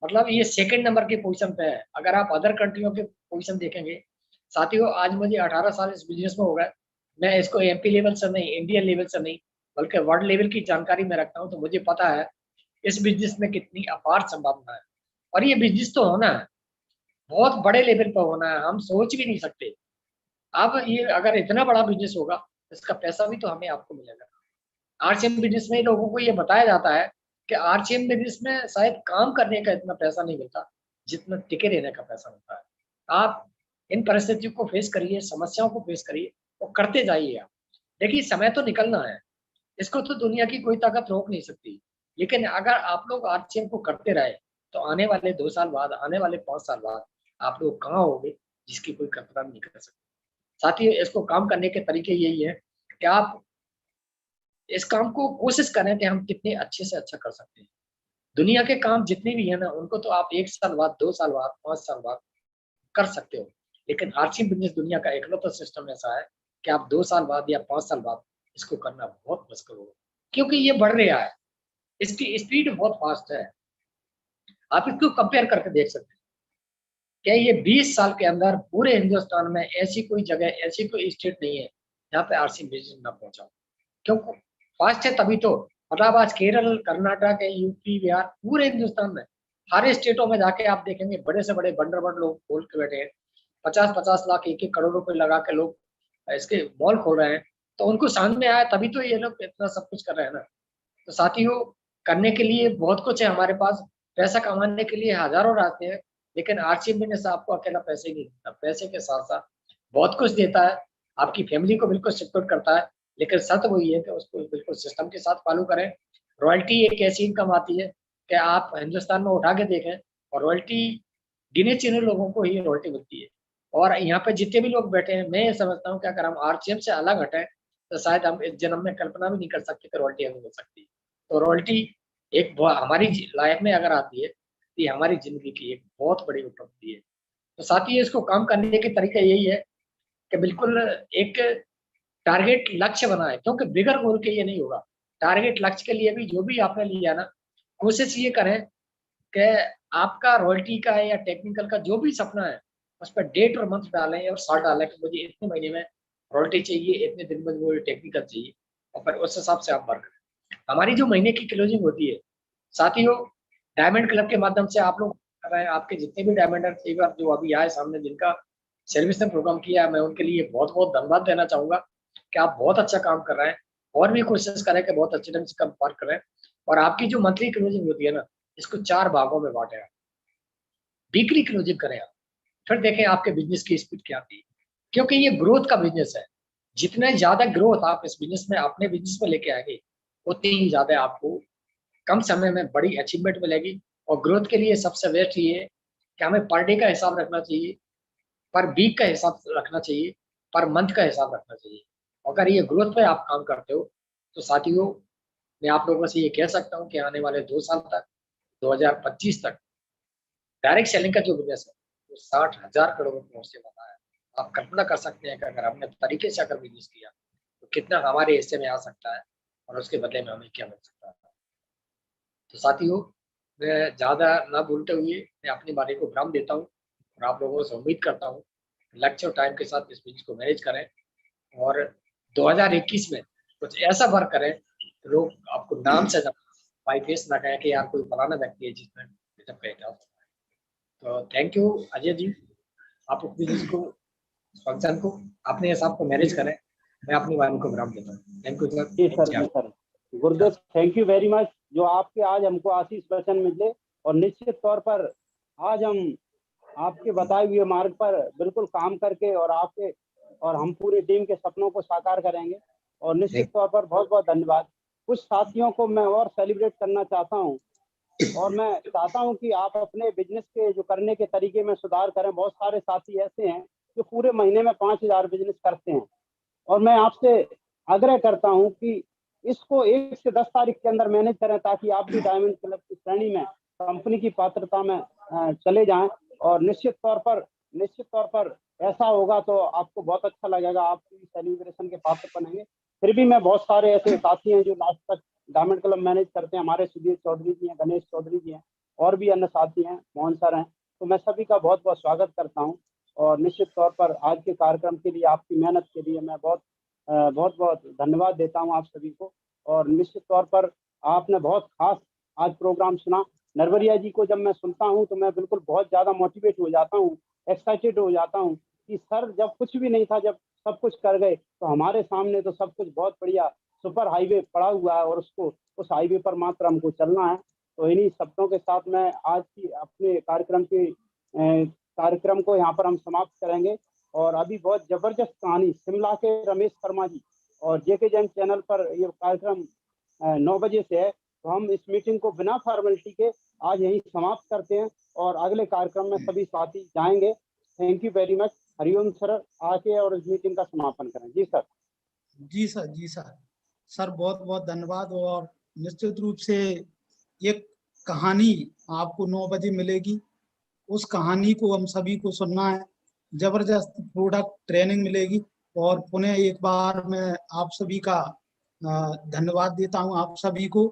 [SPEAKER 3] मतलब ये सेकंड नंबर की पोजीशन पे है। अगर आप अदर कंट्रियों के पोजीशन देखेंगे, साथियों आज मुझे 18 साल इस बिजनेस में हो गए, मैं इसको एमपी लेवल से नहीं, इंडियन लेवल से नहीं, बल्कि वर्ल्ड लेवल की जानकारी में रखता हूँ, तो मुझे पता है इस बिजनेस में कितनी अपार संभावना है। और ये बिजनेस तो होना है, बहुत बड़े लेवल पर होना है, हम सोच भी नहीं सकते। अब ये अगर इतना बड़ा बिजनेस होगा इसका पैसा भी तो हमें आपको मिलेगा। आरसीएम बिजनेस में लोगों को ये बताया जाता है कि आरसीएम बिजनेस में शायद काम करने का इतना पैसा नहीं मिलता जितना टिके रहने का पैसा मिलता है। आप इन परिस्थितियों को फेस करिए, समस्याओं को फेस करिए और करते जाइए। आप देखिए समय तो निकलना है, इसको तो दुनिया की कोई ताकत रोक नहीं सकती। लेकिन अगर आप लोग आरसीएम को करते रहे तो आने वाले 2 साल बाद, आने वाले 5 साल बाद आप लोग कहाँ होंगे जिसकी कोई कल्पना नहीं कर सकते। साथियों इसको काम करने के तरीके यही है कि आप इस काम को कोशिश करें कि हम कितने अच्छे से अच्छा कर सकते हैं। दुनिया के काम जितने भी है ना उनको तो आप 1 साल बाद, 2 साल बाद, 5 साल बाद कर सकते हो, लेकिन आरसीएम बिजनेस दुनिया का इकलौता सिस्टम ऐसा है कि आप 2 साल बाद या 5 साल बाद इसको करना बहुत मुश्किल होगा, क्योंकि ये बढ़ रहा है, इसकी स्पीड बहुत फास्ट है। आप इसको कंपेयर करके देख सकते हैं क्या ये 20 साल के अंदर पूरे हिंदुस्तान में ऐसी कोई जगह, ऐसी कोई स्टेट नहीं है जहाँ पे आरसीएम बिजनेस ना पहुंचा। क्योंकि फास्ट है तभी तो, मतलब आज केरल, कर्नाटक, यूपी, बिहार, पूरे हिंदुस्तान में हर स्टेटों में जाके आप देखेंगे बड़े से बड़े बंडर लोग खोल के बैठे हैं, 50-50 लाख, 1-1 करोड़ रुपए लगा के लोग इसके मॉल खोल रहे हैं। तो उनको समझ में आया तभी तो ये लोग इतना सब कुछ कर रहे हैं ना। तो साथियों करने के लिए बहुत कुछ है हमारे पास, पैसा कमाने के लिए हजारों रास्ते हैं, लेकिन आरसीएम बिजनेस आपको अकेला पैसे ही नहीं देता, पैसे के साथ साथ बहुत कुछ देता है, आपकी फैमिली को बिल्कुल सिक्योर करता है। लेकिन शर्त वही है कि उसको बिल्कुल सिस्टम के साथ फॉलो करें। रॉयल्टी एक ऐसी इनकम आती है कि आप हिंदुस्तान में उठा के देखें, और रॉयल्टी गिने चुने लोगों को ही रॉयल्टी मिलती है। और यहाँ पे जितने भी लोग बैठे हैं, मैं ये समझता हूँ कि अगर हम आरसीएम से अलग हटें तो शायद हम इस जन्म में कल्पना भी नहीं कर सकते कि रॉयल्टी हमें मिल सकती है। तो रॉयल्टी एक हमारी लाइफ में अगर आती है तो ये हमारी जिंदगी की एक बहुत बड़ी उपलब्धि है। तो साथ ही इसको काम करने के तरीका यही है कि बिल्कुल एक टारगेट लक्ष्य बनाए, क्योंकि बिगर गोल के ये नहीं होगा। टारगेट लक्ष्य के लिए भी जो भी आपने लिया ना, कोशिश ये करें कि आपका रॉयल्टी का या टेक्निकल का जो भी सपना है उस पर डेट और मंथ डालें और साल डालें कि मुझे इतने महीने में रॉयल्टी चाहिए, इतने दिन में मुझे टेक्निकल चाहिए, और फिर उस हिसाब से आप वर्क करें। हमारी जो महीने की क्लोजिंग होती है साथियों, डायमंड क्लब के माध्यम से आप लोग कर रहे हैं। आपके जितने भी डायमंडर एक बार जो अभी आए सामने, जिनका सर्विस ने प्रोग्राम किया, मैं उनके लिए बहुत बहुत धन्यवाद देना चाहूंगा कि आप बहुत अच्छा काम कर रहे हैं, और भी कोशिश करें कि बहुत अच्छे ढंग से काम वर्क करें। और आपकी जो मंथली क्लोजिंग होती है ना, इसको 4 भागों में बांटे आप। वीकली क्लोजिंग करें आप, फिर देखें आपके बिजनेस की स्पीड क्या आती है, क्योंकि ये ग्रोथ का बिजनेस है। जितने ज्यादा ग्रोथ आप इस बिजनेस में अपने बिजनेस में लेके आएंगे, उतनी ही ज्यादा आपको कम समय में बड़ी अचीवमेंट मिलेगी। और ग्रोथ के लिए सबसे बेस्ट ये है कि हमें पर डे का हिसाब रखना चाहिए, पर वीक का हिसाब रखना चाहिए, पर मंथ का हिसाब रखना चाहिए। अगर ये ग्रोथ पे आप काम करते हो तो साथियों, मैं आप लोगों से ये कह सकता हूँ कि आने वाले 2 साल तक, 2025 तक डायरेक्ट सेलिंग का जो बिजनेस है वो 60,000 करोड़ में पहुंचने वाला है। आप कल्पना कर सकते हैं कि अगर हमने तरीके से अगर बिजनेस किया तो कितना हमारे हिस्से में आ सकता है, और उसके बदले में हमें क्या मिल सकता है। तो साथियों, मैं ज़्यादा ना बोलते हुए मैं अपनी बारी को विराम देता हूँ, और आप लोगों से उम्मीद करता हूँ लक्ष्य और टाइम के साथ इस बिजनेस को मैनेज करें, और 2021 में कुछ ऐसा वर्क करें तो लोग आपको नाम से बाई फेस ना कहें कि यार कोई फलाना व्यक्ति है जिसमें जब कहता हूँ। तो थैंक यू अजय जी, आप उस बिजनेस को, फंक्शन को अपने हिसाब को मैनेज करें। मैं अपनी वाणी को विराम देता हूँ। Thank you sir.
[SPEAKER 1] जी सर, जी सर। गुरुदेव, थैंक यू वेरी मच, जो आपके आज हमको आशीष वचन मिले, और निश्चित तौर पर आज हम आपके बताए हुए मार्ग पर बिल्कुल काम करके और आपके और हम पूरी टीम के सपनों को साकार करेंगे। और निश्चित तौर पर बहुत बहुत धन्यवाद। कुछ साथियों को मैं और सेलिब्रेट करना चाहता हूँ, और मैं चाहता हूँ कि आप अपने बिजनेस के जो करने के तरीके में सुधार करें। बहुत सारे साथी ऐसे हैं जो पूरे महीने में 5,000 बिजनेस करते हैं, और मैं आपसे आग्रह करता हूं कि इसको 1 से 10 तारीख के अंदर मैनेज करें, ताकि आप भी डायमंड क्लब की श्रेणी में कंपनी की पात्रता में चले जाएं। और निश्चित तौर पर ऐसा होगा तो आपको बहुत अच्छा लगेगा, आप सेलिब्रेशन के पात्र बनेंगे। फिर भी मैं बहुत सारे ऐसे साथी हैं जो लास्ट तक डायमंड क्लब मैनेज करते हैं। हमारे सुधीर चौधरी जी हैं, गणेश चौधरी जी हैं, और भी अन्य साथी हैं, मोहन सर हैं। तो मैं सभी का बहुत बहुत स्वागत करता हूँ। और निश्चित तौर पर आज के कार्यक्रम के लिए, आपकी मेहनत के लिए मैं बहुत बहुत धन्यवाद देता हूं आप सभी को। और निश्चित तौर पर आपने बहुत खास आज प्रोग्राम सुना। नरवरिया जी को जब मैं सुनता हूं तो मैं बिल्कुल बहुत ज्यादा मोटिवेट हो जाता हूं, एक्साइटेड हो जाता हूं कि सर जब कुछ भी नहीं था, जब सब कुछ कर गए, तो हमारे सामने तो सब कुछ बहुत बढ़िया सुपर हाईवे पड़ा हुआ है, और उस हाईवे पर मात्र हमको चलना है। तो इन्हीं शब्दों के साथ मैं आज की अपने कार्यक्रम को यहाँ पर हम समाप्त करेंगे। और अभी बहुत जबरदस्त कहानी शिमला के रमेश शर्मा जी और जेके जैन चैनल पर ये कार्यक्रम 9 बजे से है। तो हम इस मीटिंग को बिना फॉर्मेलिटी के आज यही समाप्त करते हैं, और अगले कार्यक्रम में सभी साथी जाएंगे। Thank you very much. Hariom sir, आके और इस मीटिंग का समापन करें। जी सर।
[SPEAKER 2] जी सर, जी सर। सर बहुत बहुत धन्यवाद। और निश्चित रूप से एक कहानी आपको 9 बजे मिलेगी, उस कहानी को हम सभी को सुनना है। जबरदस्त प्रोडक्ट ट्रेनिंग मिलेगी। और पुनः एक बार मैं आप सभी का धन्यवाद देता हूं। आप सभी को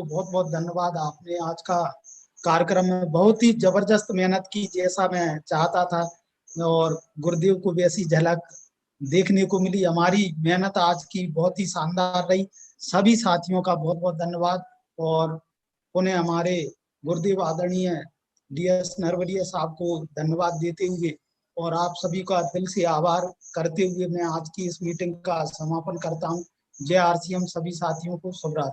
[SPEAKER 2] बहुत बहुत धन्यवाद। आपने आज का कार्यक्रम में बहुत ही जबरदस्त मेहनत की, जैसा मैं चाहता था, और गुरुदेव को वैसी झलक देखने को मिली। हमारी मेहनत आज की बहुत ही शानदार रही। सभी साथियों का बहुत बहुत धन्यवाद। और पुनः हमारे गुरुदेव आदरणीय DS नरवरिया साहब को धन्यवाद देते हुए और आप सभी का दिल से आभार करते हुए मैं आज की इस मीटिंग का समापन करता हूं। जय RCM। सभी साथियों को शुभ रात्रि।